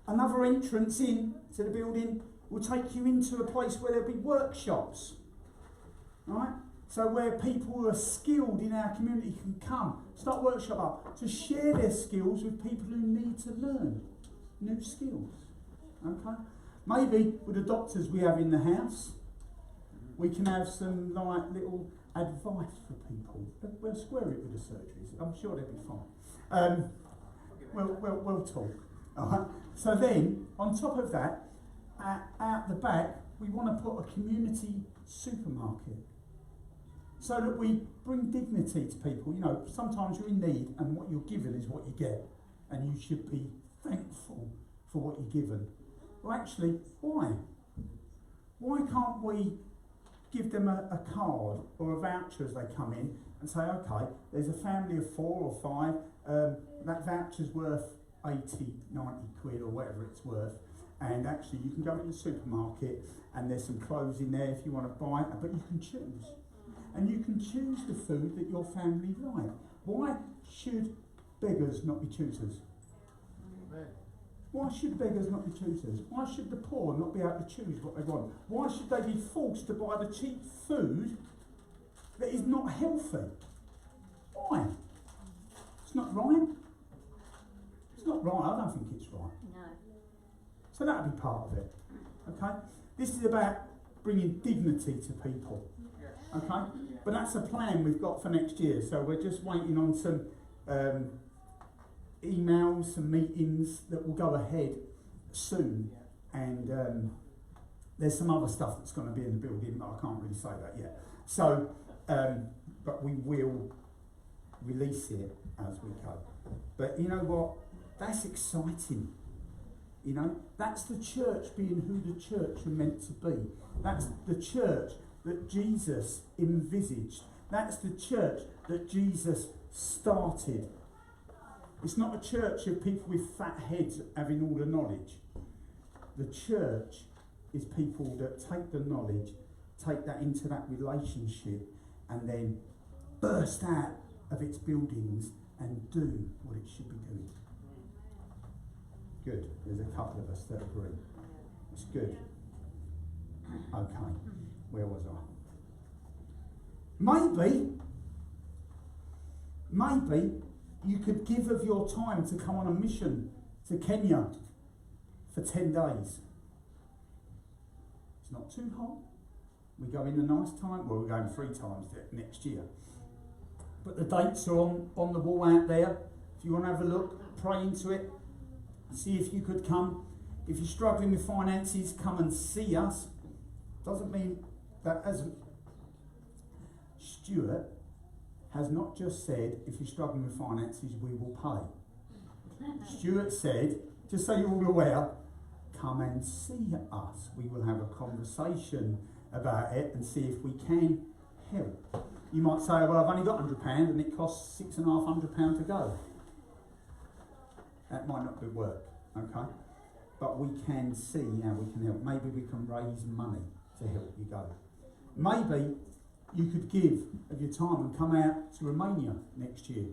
Another entrance in to the building will take you into a place where there'll be workshops, right? So where people who are skilled in our community can come, start workshop up to share their skills with people who need to learn new skills, okay? Maybe with the doctors we have in the house, we can have some like little advice for people. We'll square it with the surgeries. I'm sure they'll be fine. We'll talk. All right. So then, on top of that, out the back, we want to put a community supermarket so that we bring dignity to people. You know, sometimes you're in need, and what you're given is what you get, and you should be thankful for what you're given. Well, actually, why? Why can't we give them a card or a voucher as they come in and say, okay, there's a family of 4 or 5, that voucher's worth 80, 90 quid or whatever it's worth, and actually you can go in the supermarket and there's some clothes in there if you want to buy it, but you can choose. And you can choose the food that your family like. Why should beggars not be choosers? Why should beggars not be choosers? Why should the poor not be able to choose what they want? Why should they be forced to buy the cheap food that is not healthy? Why? It's not right. It's not right. I don't think it's right. No. So that would be part of it. Okay? This is about bringing dignity to people. Okay? But that's a plan we've got for next year. So we're just waiting on some emails, some meetings that will go ahead soon, and there's some other stuff that's going to be in the building, but I can't really say that yet. So, but we will release it as we go. But you know what? That's exciting. You know, that's the church being who the church are meant to be. That's the church that Jesus envisaged. That's the church that Jesus started. It's not a church of people with fat heads having all the knowledge. The church is people that take the knowledge, take that into that relationship, and then burst out of its buildings and do what it should be doing. Good. There's a couple of us that agree. It's good. Okay. Where was I? Maybe you could give of your time to come on a mission to Kenya for 10 days. It's not too hot. We go in the nice time. Well, we're going 3 times next year. But the dates are on the wall out there. If you want to have a look, pray into it. See if you could come. If you're struggling with finances, come and see us. Doesn't mean that as Stuart has not just said, if you're struggling with finances, we will pay. Stuart said, just so you're all aware, come and see us. We will have a conversation about it and see if we can help. You might say, well, I've only got £100 and it costs £650 to go. That might not be work, okay? But we can see how we can help. Maybe we can raise money to help you go. Maybe you could give of your time and come out to Romania next year.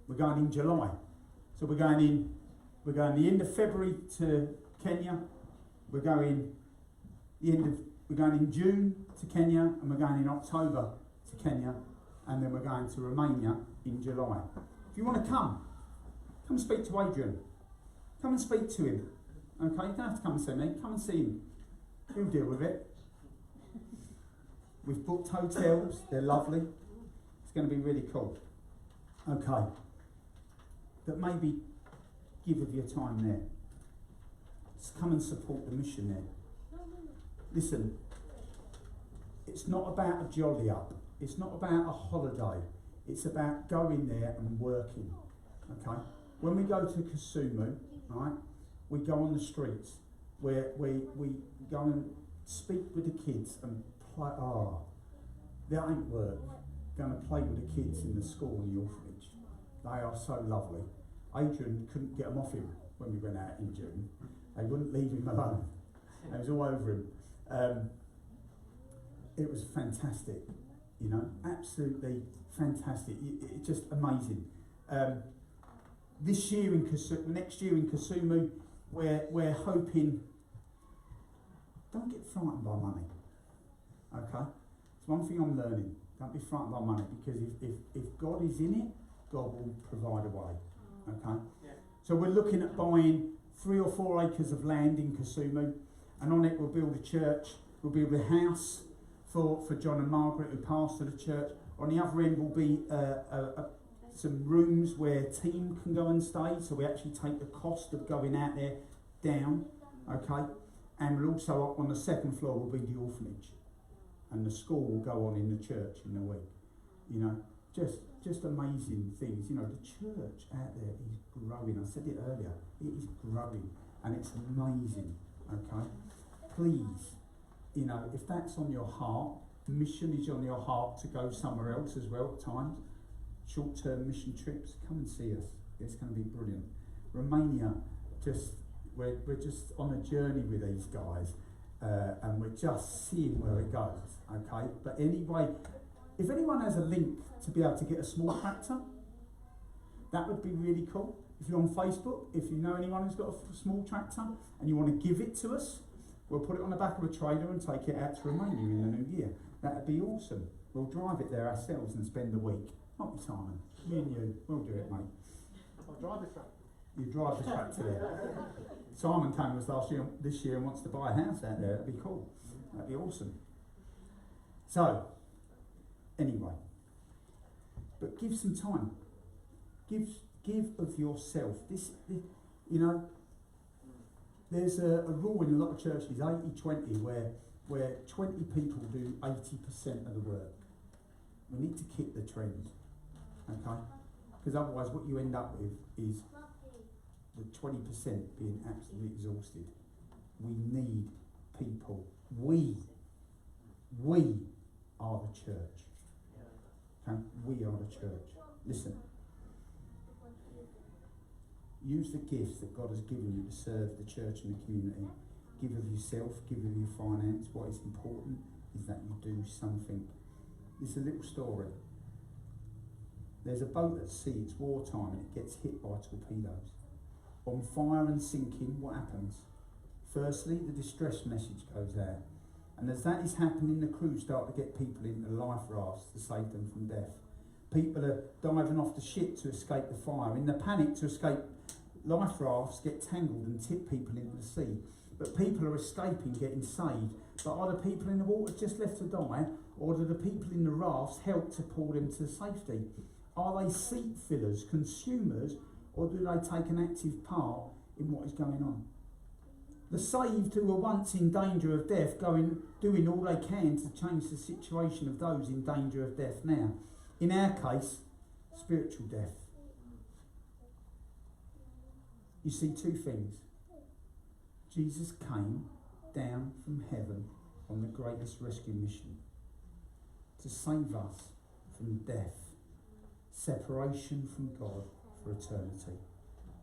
We're going in July. So we're going the end of February to Kenya. We're going in June to Kenya, and we're going in October to Kenya, and then we're going to Romania in July. If you want to come speak to Adrian. Come and speak to him. Okay, you don't have to come and see me. Come and see him. He'll deal with it. We've booked hotels. They're lovely. It's going to be really cool. Okay. But maybe give of your time there. Just come and support the mission there. Listen, it's not about a jolly up. It's not about a holiday. It's about going there and working. Okay? When we go to Kisumu, right, we go on the streets where we go and speak with the kids and play. That ain't work. Going to play with the kids in the school and the orphanage. They are so lovely. Adrian couldn't get them off him when we went out in June. They wouldn't leave him alone. It was all over him. It was fantastic, you know, absolutely fantastic. It's just amazing. This year in Kisumu, next year in Kisumu, we're hoping. Don't get frightened by money. Okay, it's one thing I'm learning. Don't be frightened by money, because if God is in it, God will provide a way. Okay, so we're looking at buying 3 or 4 acres of land in Kisumu, and on it we'll build a church. We'll build a house for John and Margaret, who pastor the church. On the other end will be some rooms where team can go and stay, so we actually take the cost of going out there down, okay? And we'll also, up on the second floor, will be the orphanage, and the school will go on in the church in the week. You know, just amazing things. You know, the church out there is growing. I said it earlier, it is growing, and it's amazing, okay? Please, you know, if that's on your heart, mission is on your heart to go somewhere else as well at times, short-term mission trips, come and see us. It's going to be brilliant. Romania, we're just on a journey with these guys, and we're just seeing where it goes, okay? But anyway, if anyone has a link to be able to get a small tractor, that would be really cool. If you're on Facebook, if you know anyone who's got a small tractor and you want to give it to us, we'll put it on the back of a trailer and take it out to Romania in the new year. That'd be awesome. We'll drive it there ourselves and spend the week. Not me, Simon. Me and you. We'll do it, mate. I'll drive the truck. You drive the tractor there. Simon came with us this year and wants to buy a house out there. That'd be cool. That'd be awesome. So, anyway. But give some time. Give of yourself. You know, there's a rule in a lot of churches, 80-20, where 20 people do 80% of the work. We need to kick the trend, okay? Because otherwise what you end up with is the 20% being absolutely exhausted. We need people. We are the church. Okay? We are the church. Listen. Use the gifts that God has given you to serve the church and the community. Give of yourself, give of your finance. What is important is that you do something. It's a little story. There's a boat at sea, it's wartime, and it gets hit by torpedoes. On fire and sinking, what happens? Firstly, the distress message goes out. And as that is happening, the crew start to get people into life rafts to save them from death. People are diving off the ship to escape the fire. In the panic to escape, life rafts get tangled and tip people into the sea. But people are escaping, getting saved. But are the people in the water just left to die, or do the people in the rafts help to pull them to safety? Are they seat fillers, consumers, or do they take an active part in what is going on? The saved who were once in danger of death doing all they can to change the situation of those in danger of death now. In our case, spiritual death. You see two things. Jesus came down from heaven on the greatest rescue mission to save us from death, separation from God for eternity.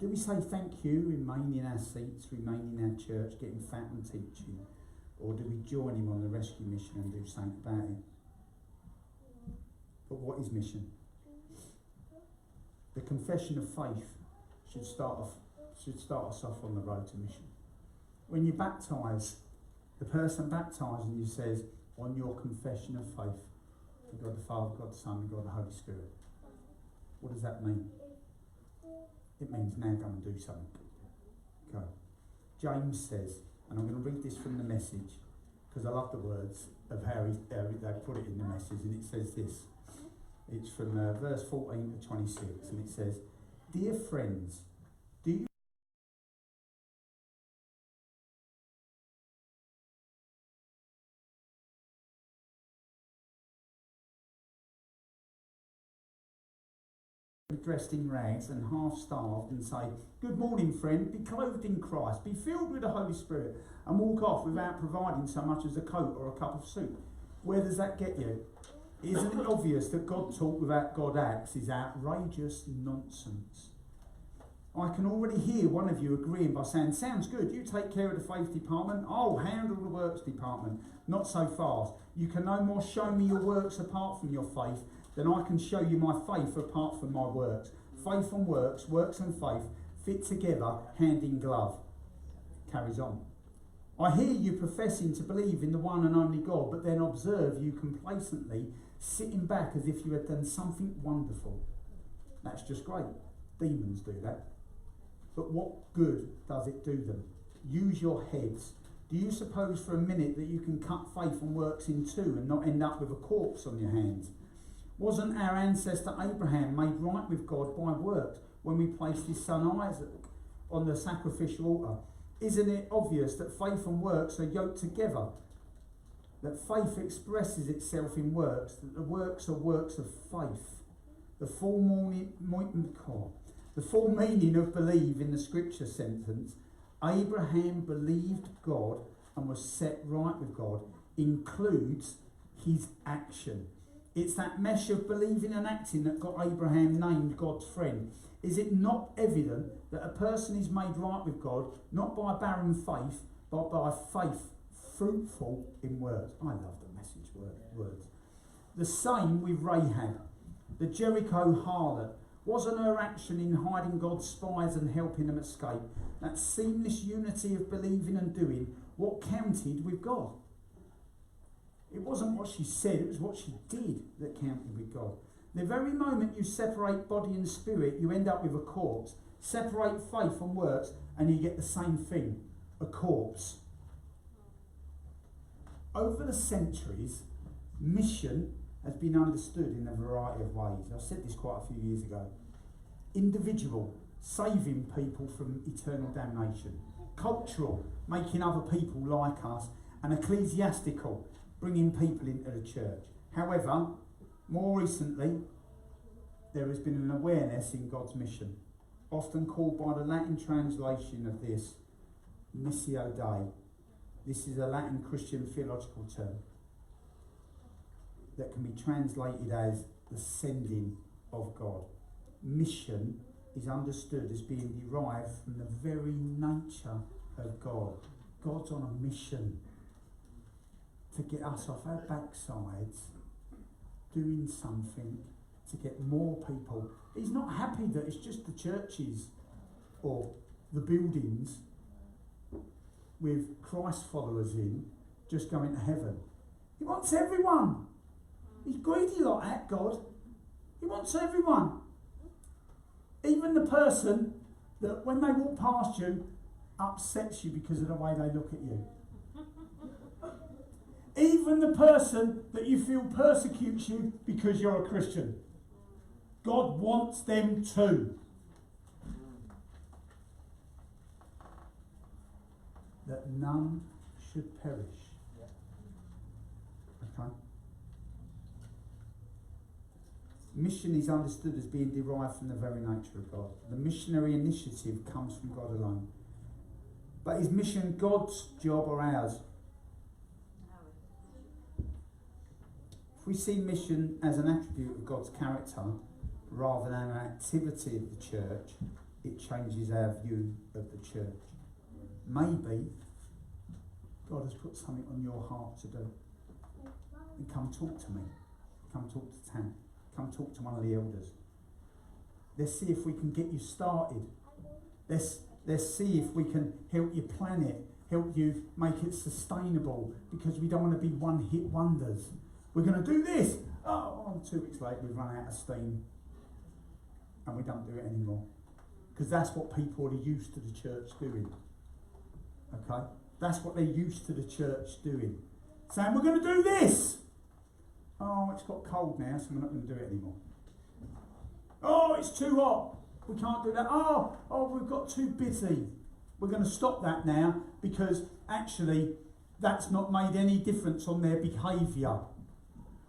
Do we say thank you, remain in our seats, remain in our church, getting fat and teaching? Or do we join him on the rescue mission and do something about it? But what is mission? The confession of faith should start us off on the road to mission. When you baptise, the person baptising you says, on your confession of faith, to God the Father, God the Son, and God the Holy Spirit. What does that mean? It means now go and do something. Go. James says, and I'm going to read this from the Message, because I love the words of how they put it in the Message, and it says this. It's from verse 14 to 26, and it says, Dear friends, do you dressed in rags and half-starved and say, "Good morning, friend, be clothed in Christ, be filled with the Holy Spirit," and walk off without providing so much as a coat or a cup of soup? Where does that get you? Isn't it obvious that God talk without God acts is outrageous nonsense? I can already hear one of you agreeing by saying, "Sounds good, you take care of the faith department, I'll handle the works department." Not so fast. You can no more show me your works apart from your faith than I can show you my faith apart from my works. Faith and works, works and faith, fit together, hand in glove. Carries on. I hear you professing to believe in the one and only God, but then observe you complacently sitting back as if you had done something wonderful. That's just great. Demons do that. But what good does it do them? Use your heads. Do you suppose for a minute that you can cut faith and works in two and not end up with a corpse on your hands? Wasn't our ancestor Abraham made right with God by works when we placed his son Isaac on the sacrificial altar? Isn't it obvious that faith and works are yoked together? That faith expresses itself in works, that the works are works of faith. The full meaning of believe in the scripture sentence, Abraham believed God and was set right with God, includes his action. It's that mesh of believing and acting that got Abraham named God's friend. Is it not evident that a person is made right with God not by barren faith, but by faith fruitful in words? I love the message words. The same with Rahab, the Jericho harlot. Wasn't her action in hiding God's spies and helping them escape, that seamless unity of believing and doing, what counted with God? It wasn't what she said, it was what she did that counted with God. The very moment you separate body and spirit, you end up with a corpse. Separate faith and works, and you get the same thing, a corpse. Over the centuries, mission has been understood in a variety of ways. I said this quite a few years ago. Individual, saving people from eternal damnation. Cultural, making other people like us. And ecclesiastical, bringing people into the church. However, more recently, there has been an awareness in God's mission, often called by the Latin translation of this, Missio Dei. This is a Latin Christian theological term that can be translated as the sending of God. Mission is understood as being derived from the very nature of God. God's on a mission to get us off our backsides, doing something to get more people. He's not happy that it's just the churches or the buildings with Christ followers in just going to heaven. He wants everyone. He's greedy like that, God. He wants everyone. Even the person that when they walk past you upsets you because of the way they look at you. Even the person that you feel persecutes you because you're a Christian. God wants them too. That none should perish. Okay? Mission is understood as being derived from the very nature of God. The missionary initiative comes from God alone. But is mission God's job or ours? If we see mission as an attribute of God's character rather than an activity of the church, it changes our view of the church. Maybe God has put something on your heart to do. And come talk to me. Come talk to Tam. Come talk to one of the elders. Let's see if we can get you started. Let's see if we can help you plan it, help you make it sustainable, because we don't want to be one-hit wonders. We're going to do this. Oh, 2 weeks later we've run out of steam and we don't do it anymore. Because that's what people are used to the church doing. Okay? That's what they're used to the church doing. Saying, we're going to do this. Oh, it's got cold now, so we're not going to do it anymore. Oh, it's too hot. We can't do that. Oh, we've got too busy. We're going to stop that now because actually that's not made any difference on their behaviour.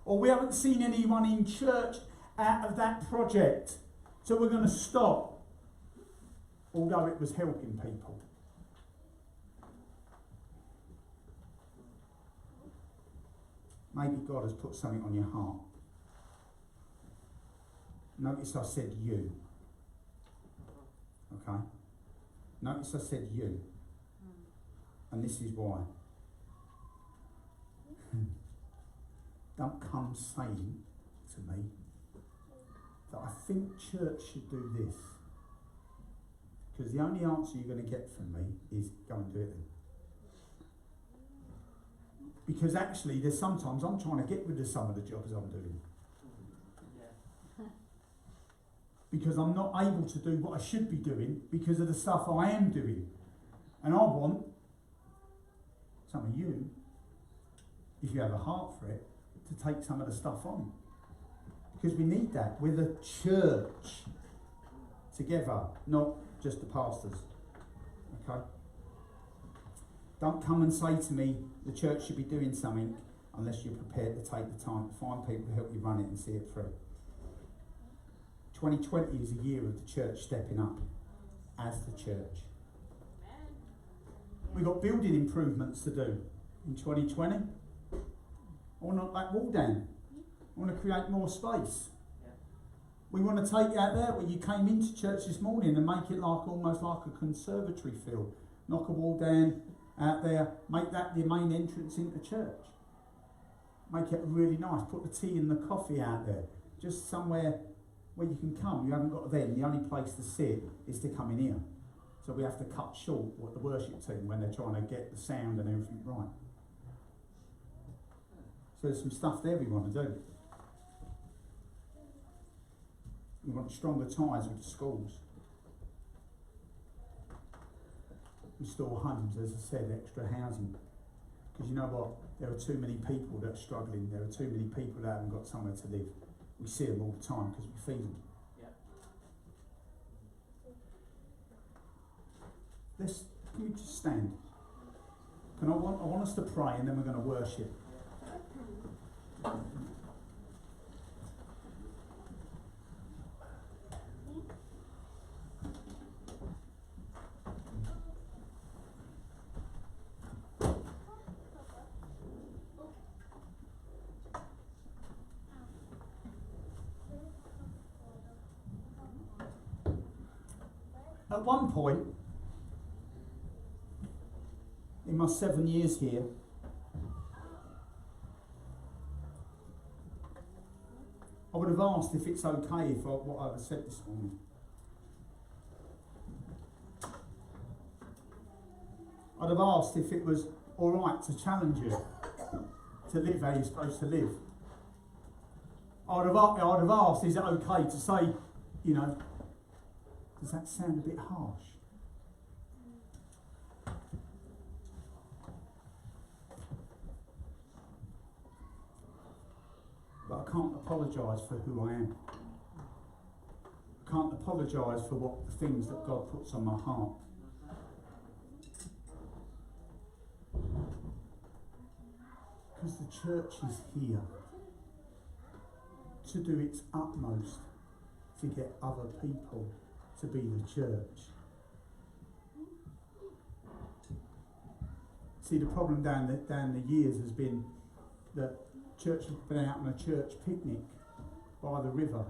Or we haven't seen anyone in church out of that project. So we're going to stop, although it was helping people. Maybe God has put something on your heart. Notice I said you. Okay? Notice I said you. And this is why. Don't come saying to me that I think church should do this. Because the only answer you're going to get from me is go and do it then. Because actually, there's sometimes I'm trying to get rid of some of the jobs I'm doing. Because I'm not able to do what I should be doing because of the stuff I am doing. And I want some of you, if you have a heart for it, to take some of the stuff on. Because we need that. We're the church together, not just the pastors. Okay? Don't come and say to me the church should be doing something unless you're prepared to take the time to find people to help you run it and see it through. 2020 is a year of the church stepping up as the church. We've got building improvements to do in 2020. I want to knock that wall down. I want to create more space. We want to take you out there where you came into church this morning and make it like almost like a conservatory feel. Knock a wall down out there, make that the main entrance into church. Make it really nice. Put the tea and the coffee out there. Just somewhere where you can come. You haven't got to then. The only place to sit is to come in here. So we have to cut short what the worship team when they're trying to get the sound and everything right. So there's some stuff there we want to do. We want stronger ties with the schools. Restore homes, as I said, extra housing. Because you know what? There are too many people that are struggling. There are too many people that haven't got somewhere to live. We see them all the time because we feed them. Yeah. Can you just stand? I want us to pray and then we're going to worship. At one point, in my 7 years here, I would have asked if it's okay if what I've said this morning. I'd have asked if it was all right to challenge you to live how you're supposed to live. I'd have asked, is it okay to say, does that sound a bit harsh? But I can't apologise for who I am. I can't apologise for what the things that God puts on my heart. Because the church is here to do its utmost to get other people to be the church. See, the problem down the years has been that church has been out on a church picnic by the river,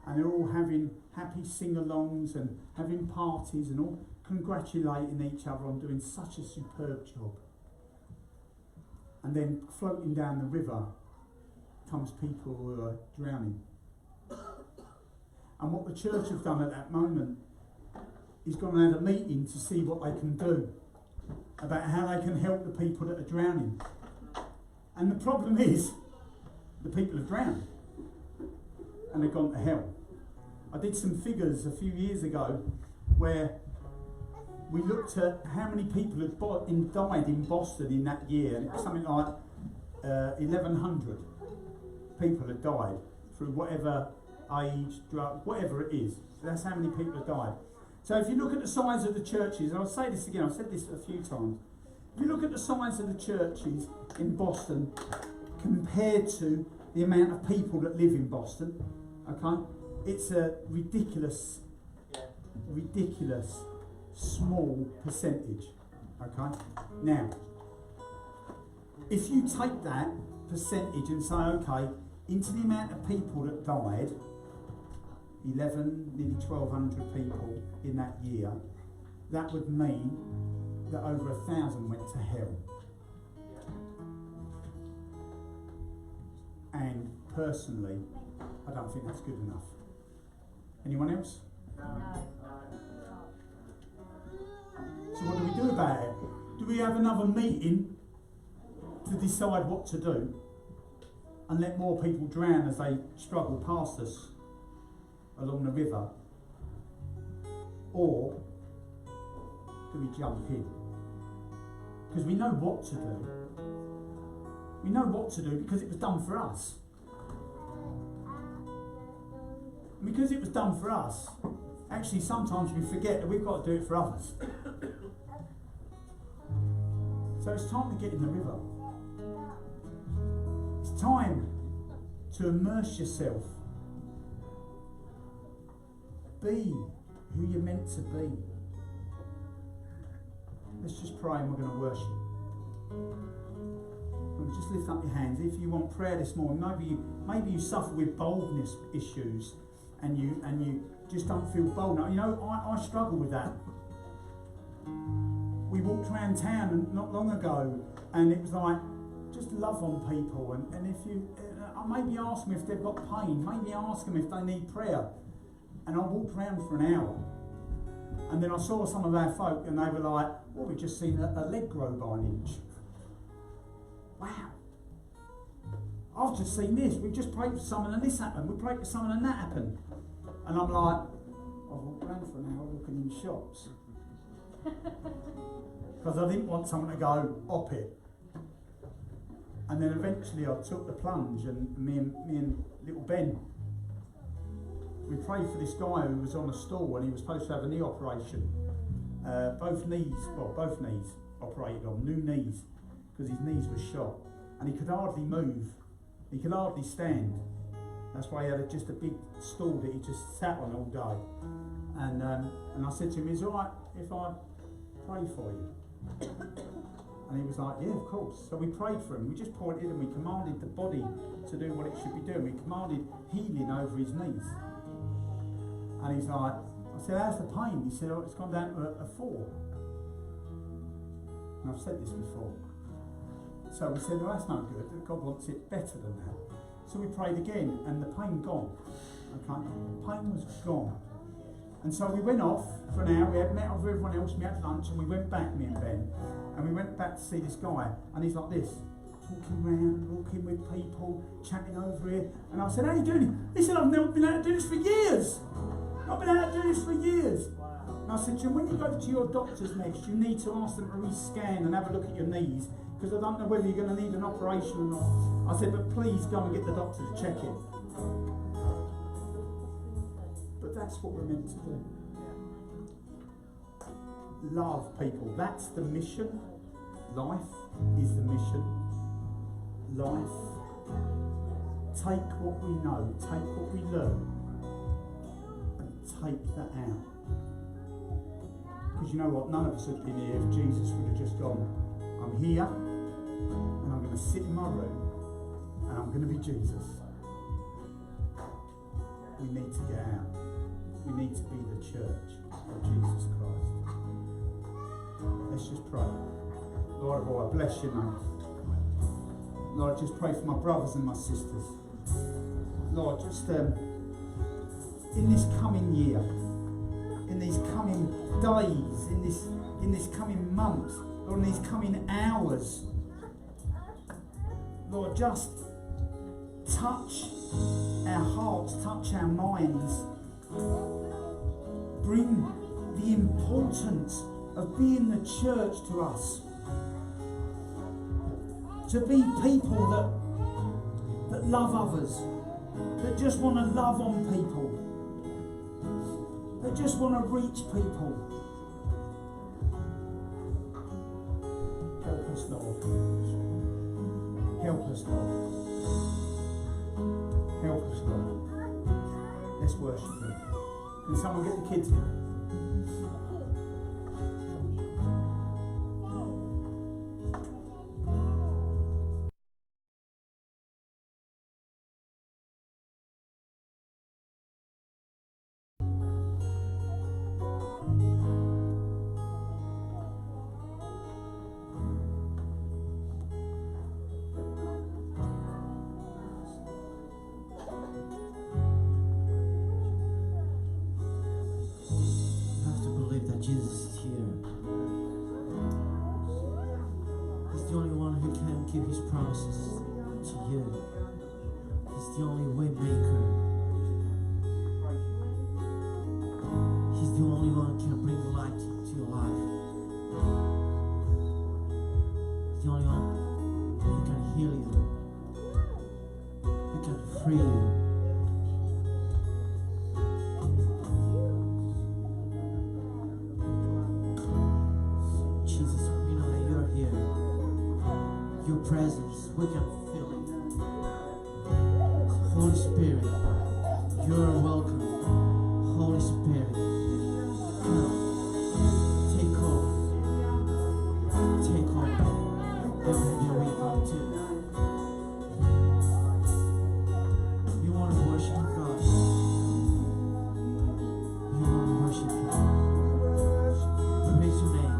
and they're all having happy sing-alongs and having parties and all congratulating each other on doing such a superb job. And then floating down the river comes people who are drowning. And what the church have done at that moment is gone and had a meeting to see what they can do about how they can help the people that are drowning. And the problem is, the people have drowned and they've gone to hell. I did some figures a few years ago where we looked at how many people had died in Boston in that year, and it was something like 1,100 people had died through whatever age, drug, whatever it is. So that's how many people have died. So if you look at the size of the churches, and I'll say this again, I've said this a few times, if you look at the size of the churches in Boston compared to the amount of people that live in Boston, okay, it's a ridiculous small percentage. Okay? Now, if you take that percentage and say, okay, into the amount of people that died, 11, nearly 1,200 people in that year, that would mean that over 1,000 went to hell. And personally, I don't think that's good enough. Anyone else? So what do we do about it? Do we have another meeting to decide what to do and let more people drown as they struggle past us along the river? Or do we jump in? Because we know what to do. We know what to do because it was done for us. And because it was done for us, actually sometimes we forget that we've got to do it for others. So it's time to get in the river. It's time to immerse yourself. Be who you're meant to be. Let's just pray and we're going to worship. And just lift up your hands. If you want prayer this morning, maybe you suffer with boldness issues and you just don't feel bold. Now, you know, I struggle with that. We walked around town not long ago and it was like, just love on people and if you, maybe ask them if they've got pain, maybe ask them if they need prayer. And I walked around for an hour and then I saw some of our folk and they were like, well, we've just seen a leg grow by an inch. Wow. I've just seen this, we've just prayed for someone and this happened, we prayed for someone and that happened. And I'm like, I've walked around for an hour looking in shops. Because I didn't want someone to go, op it. And then eventually I took the plunge and me and little Ben, we prayed for this guy who was on a stool and he was supposed to have a knee operation. Both knees operated on, new knees, because his knees were shot. And he could hardly move, he could hardly stand. That's why he had just a big stool that he just sat on all day. And I said to him, is it all right if I pray for you? And he was like, yeah, of course. So we prayed for him. We just pointed and we commanded the body to do what it should be doing. We commanded healing over his knees. And he's like, I said, how's the pain? He said, oh, it's gone down to a 4. And I've said this before. So we said, well, that's no good. God wants it better than that. So we prayed again and the pain gone. Okay? The pain was gone. And so we went off for an hour, we had met up with everyone else, we had lunch and we went back, me and Ben, and we went back to see this guy and he's like this, talking around, walking with people, chatting over here. And I said, how are you doing? He said, I've never been able to do this for years. I've been able to do this for years. And I said to him, when you go to your doctors next, you need to ask them to re-scan and have a look at your knees, because I don't know whether you're going to need an operation or not. I said, but please go and get the doctor to check it. But that's what we're meant to do. Love people. That's the mission. Life is the mission. Life. Take what we know, take what we learn, and take that out. Because you know what? None of us would have been here if Jesus would have just gone, I'm here, and I'm going to sit in my room, and I'm going to be Jesus. We need to get out. We need to be the church of Jesus Christ. Let's just pray. Lord, I bless your name. Lord, I just pray for my brothers and my sisters. Lord, just in this coming year, in these coming days, in this coming month, or in these coming hours, Lord, just touch our hearts, touch our minds. Bring the importance of being the church to us. To be people that love others, that just want to love on people, that just want to reach people. Help us, Lord. Help us, Lord. Help us, Lord. Let's worship Him. Can someone get the kids in? Jesus is here. He's the only one who can keep his promises to you. He's the only way maker. He's the only one who can bring light to your life. He's the only one who can heal you, who can free you. Your presence, we can feel it. Holy Spirit, you are welcome. Holy Spirit, come, take over. Take over everywhere we come to. We want to worship God. We want to worship Him. Praise your name.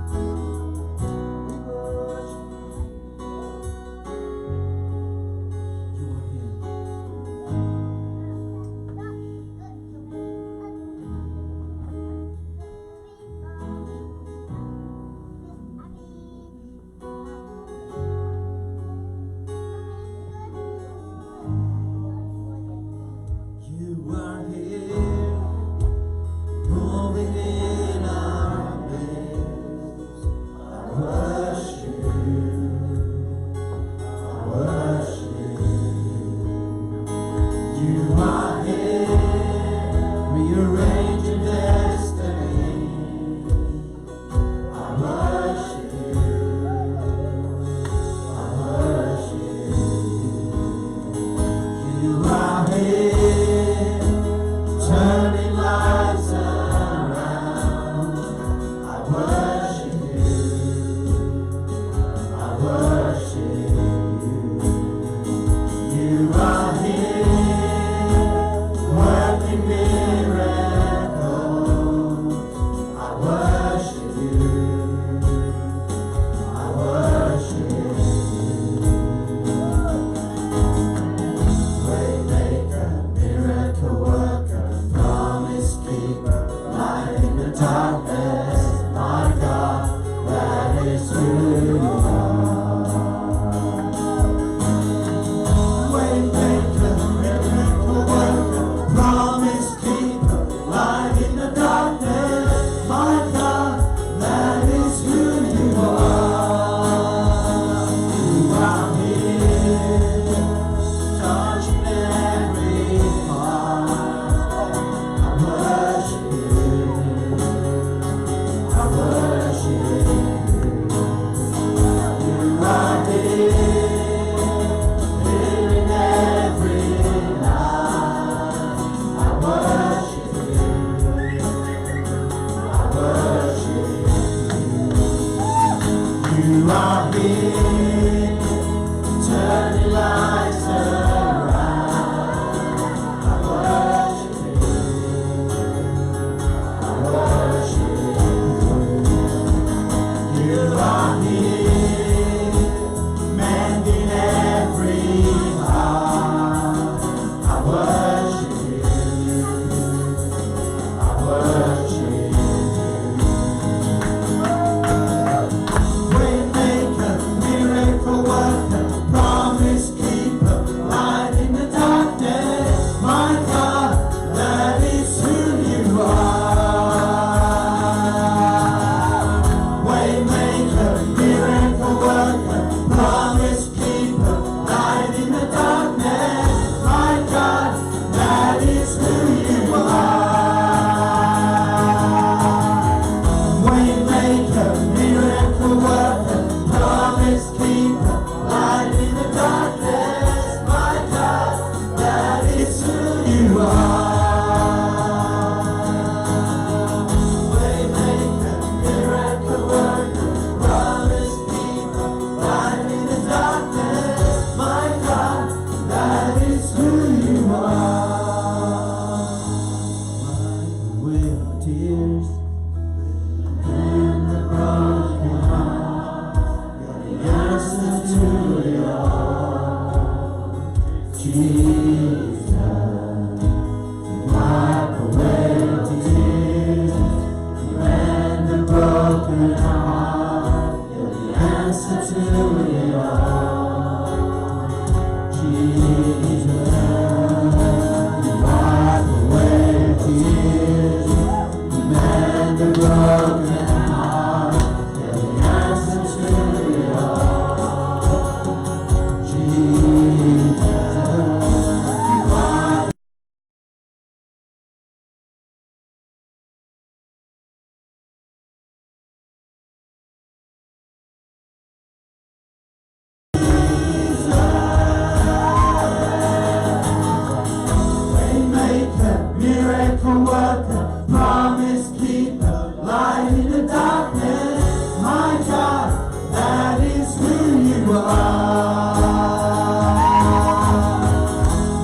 miracle worker, promise keeper, light in the darkness. My God, that is who you are.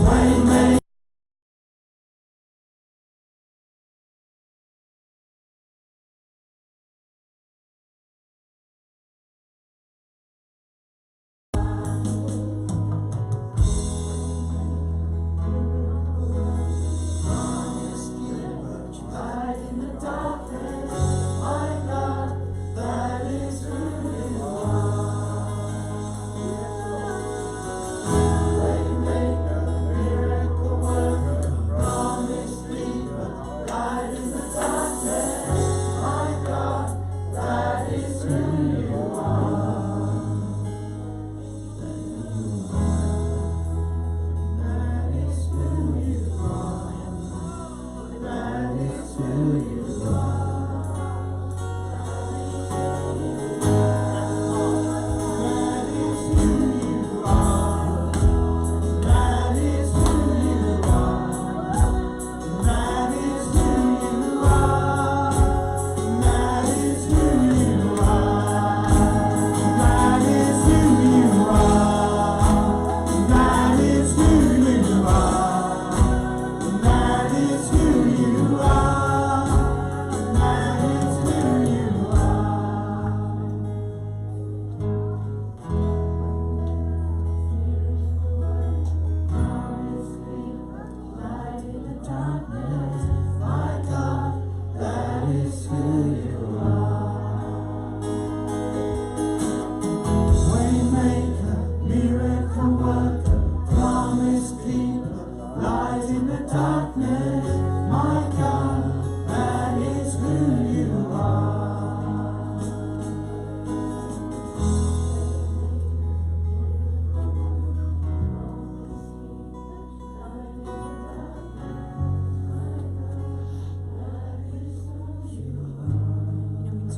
Waymaker.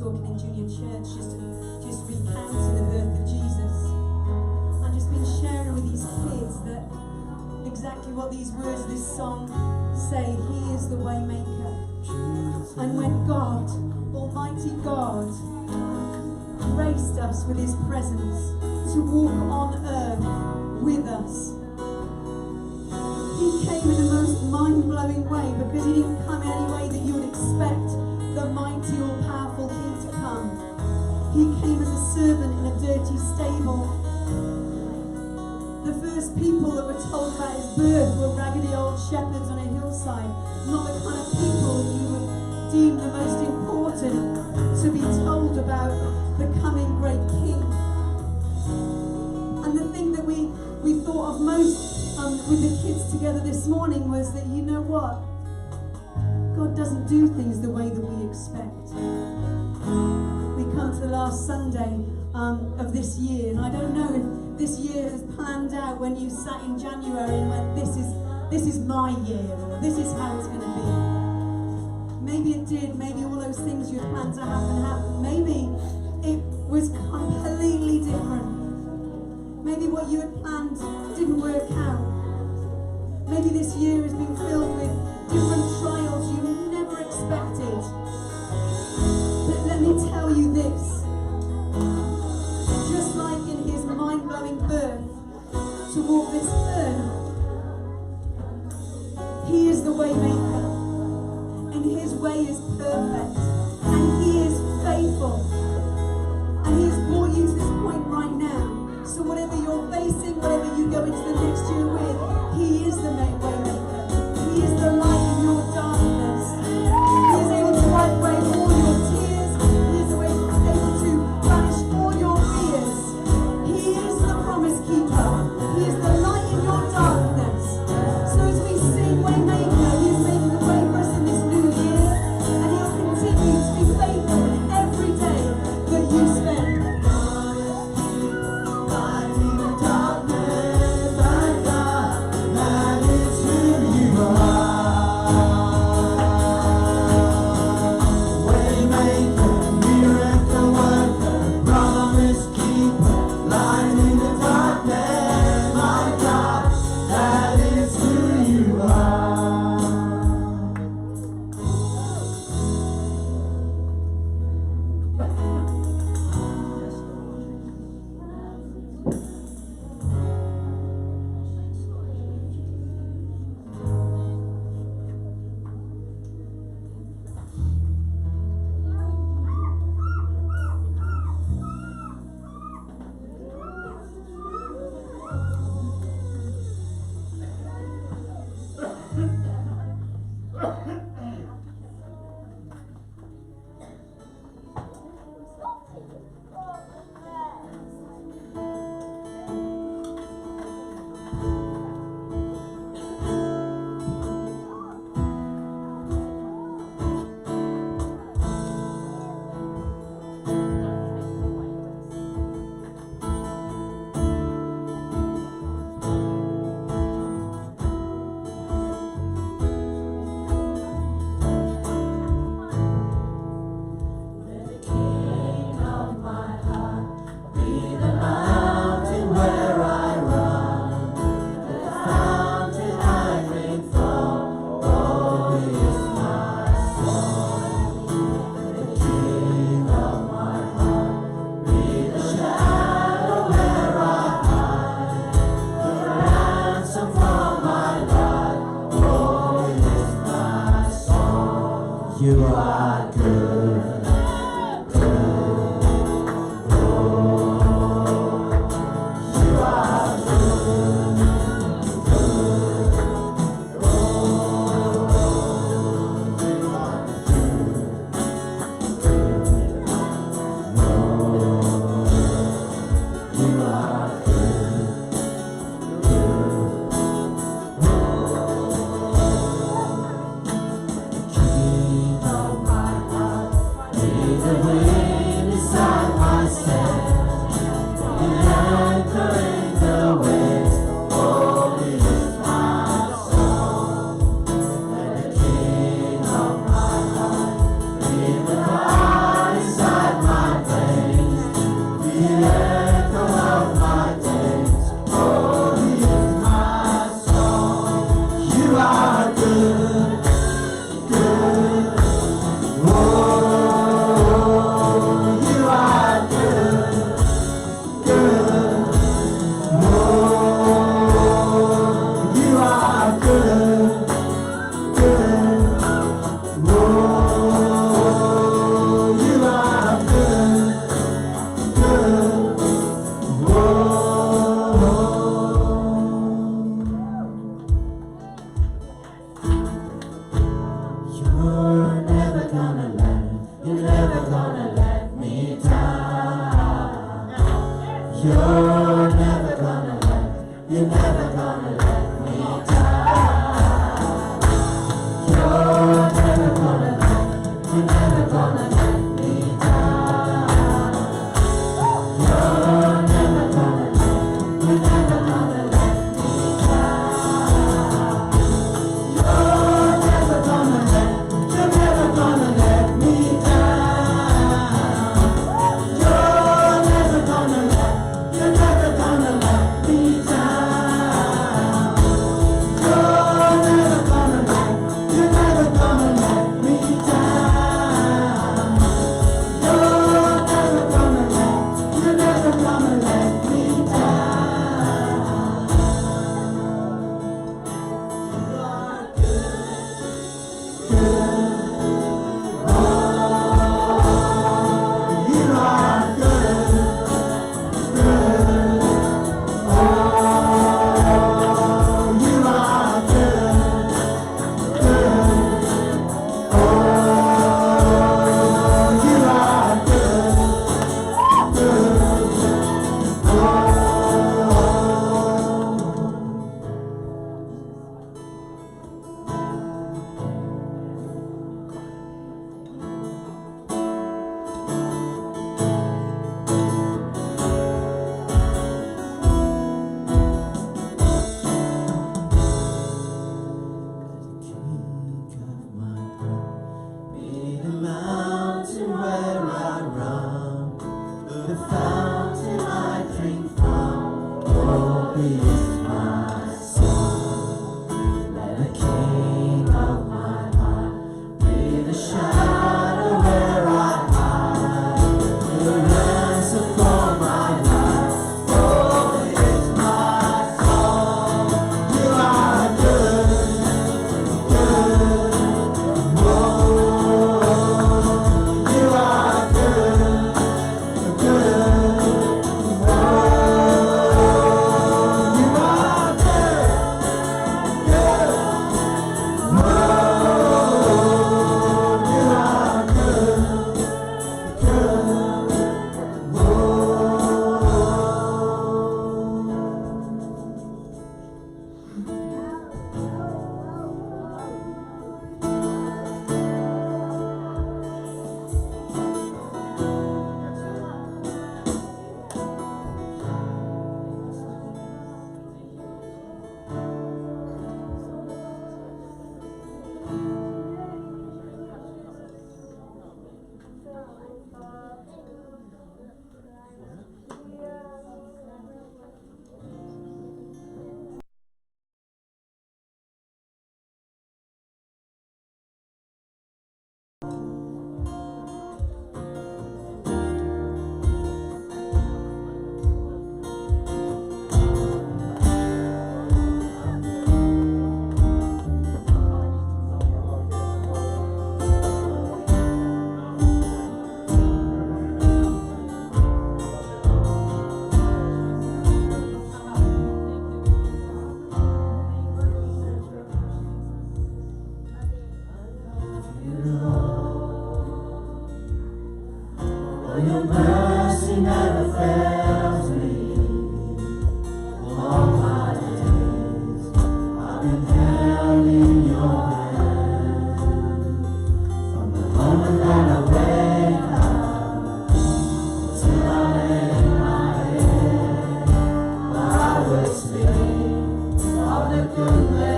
Talking in junior church, just recounting the birth of Jesus. I've just been sharing with these kids that exactly what these words of this song say. He is the way maker. And when God, Almighty God, graced us with his presence to walk on earth with us, he came in the most mind-blowing way, because he didn't come in any way that you would expect the mighty, all-powerful King to come. He came as a servant in a dirty stable. The first people that were told about his birth were raggedy old shepherds on a hillside, not the kind of people that you would deem the most important to be told about the coming great King. And the thing that we thought of most with the kids together this morning was that, you know what? God doesn't do things the way that we expect. We come to the last Sunday of this year, and I don't know if this year has planned out when you sat in January and went, this is my year, or this is how it's going to be. Maybe it did. Maybe all those things you had planned to happen happened. Maybe it was completely different. Maybe what you had planned didn't work out. Maybe this year has been filled with different trials you never expected. But let me tell you this. Just like in his mind-blowing birth to walk this earth, he is the way maker. And his way is perfect. And he is faithful. And he has brought you to this point right now. So whatever you're facing, whatever you go into the next year with, he is the way maker. He is the light in your darkness. He is able to wipe away all your tears. He is able to banish all your fears. He is the promise keeper. He is the light in your darkness. So as we sing Waymaker, he is making the way for us in this new year, and he will continue to be faithful in every day that you spend. Light in the darkness, my God, that is who You are good. You're it all. For your mercy never fails me. All my days I've been held in your hand. From the moment that I wake up till I lay my head, I will sing of the goodness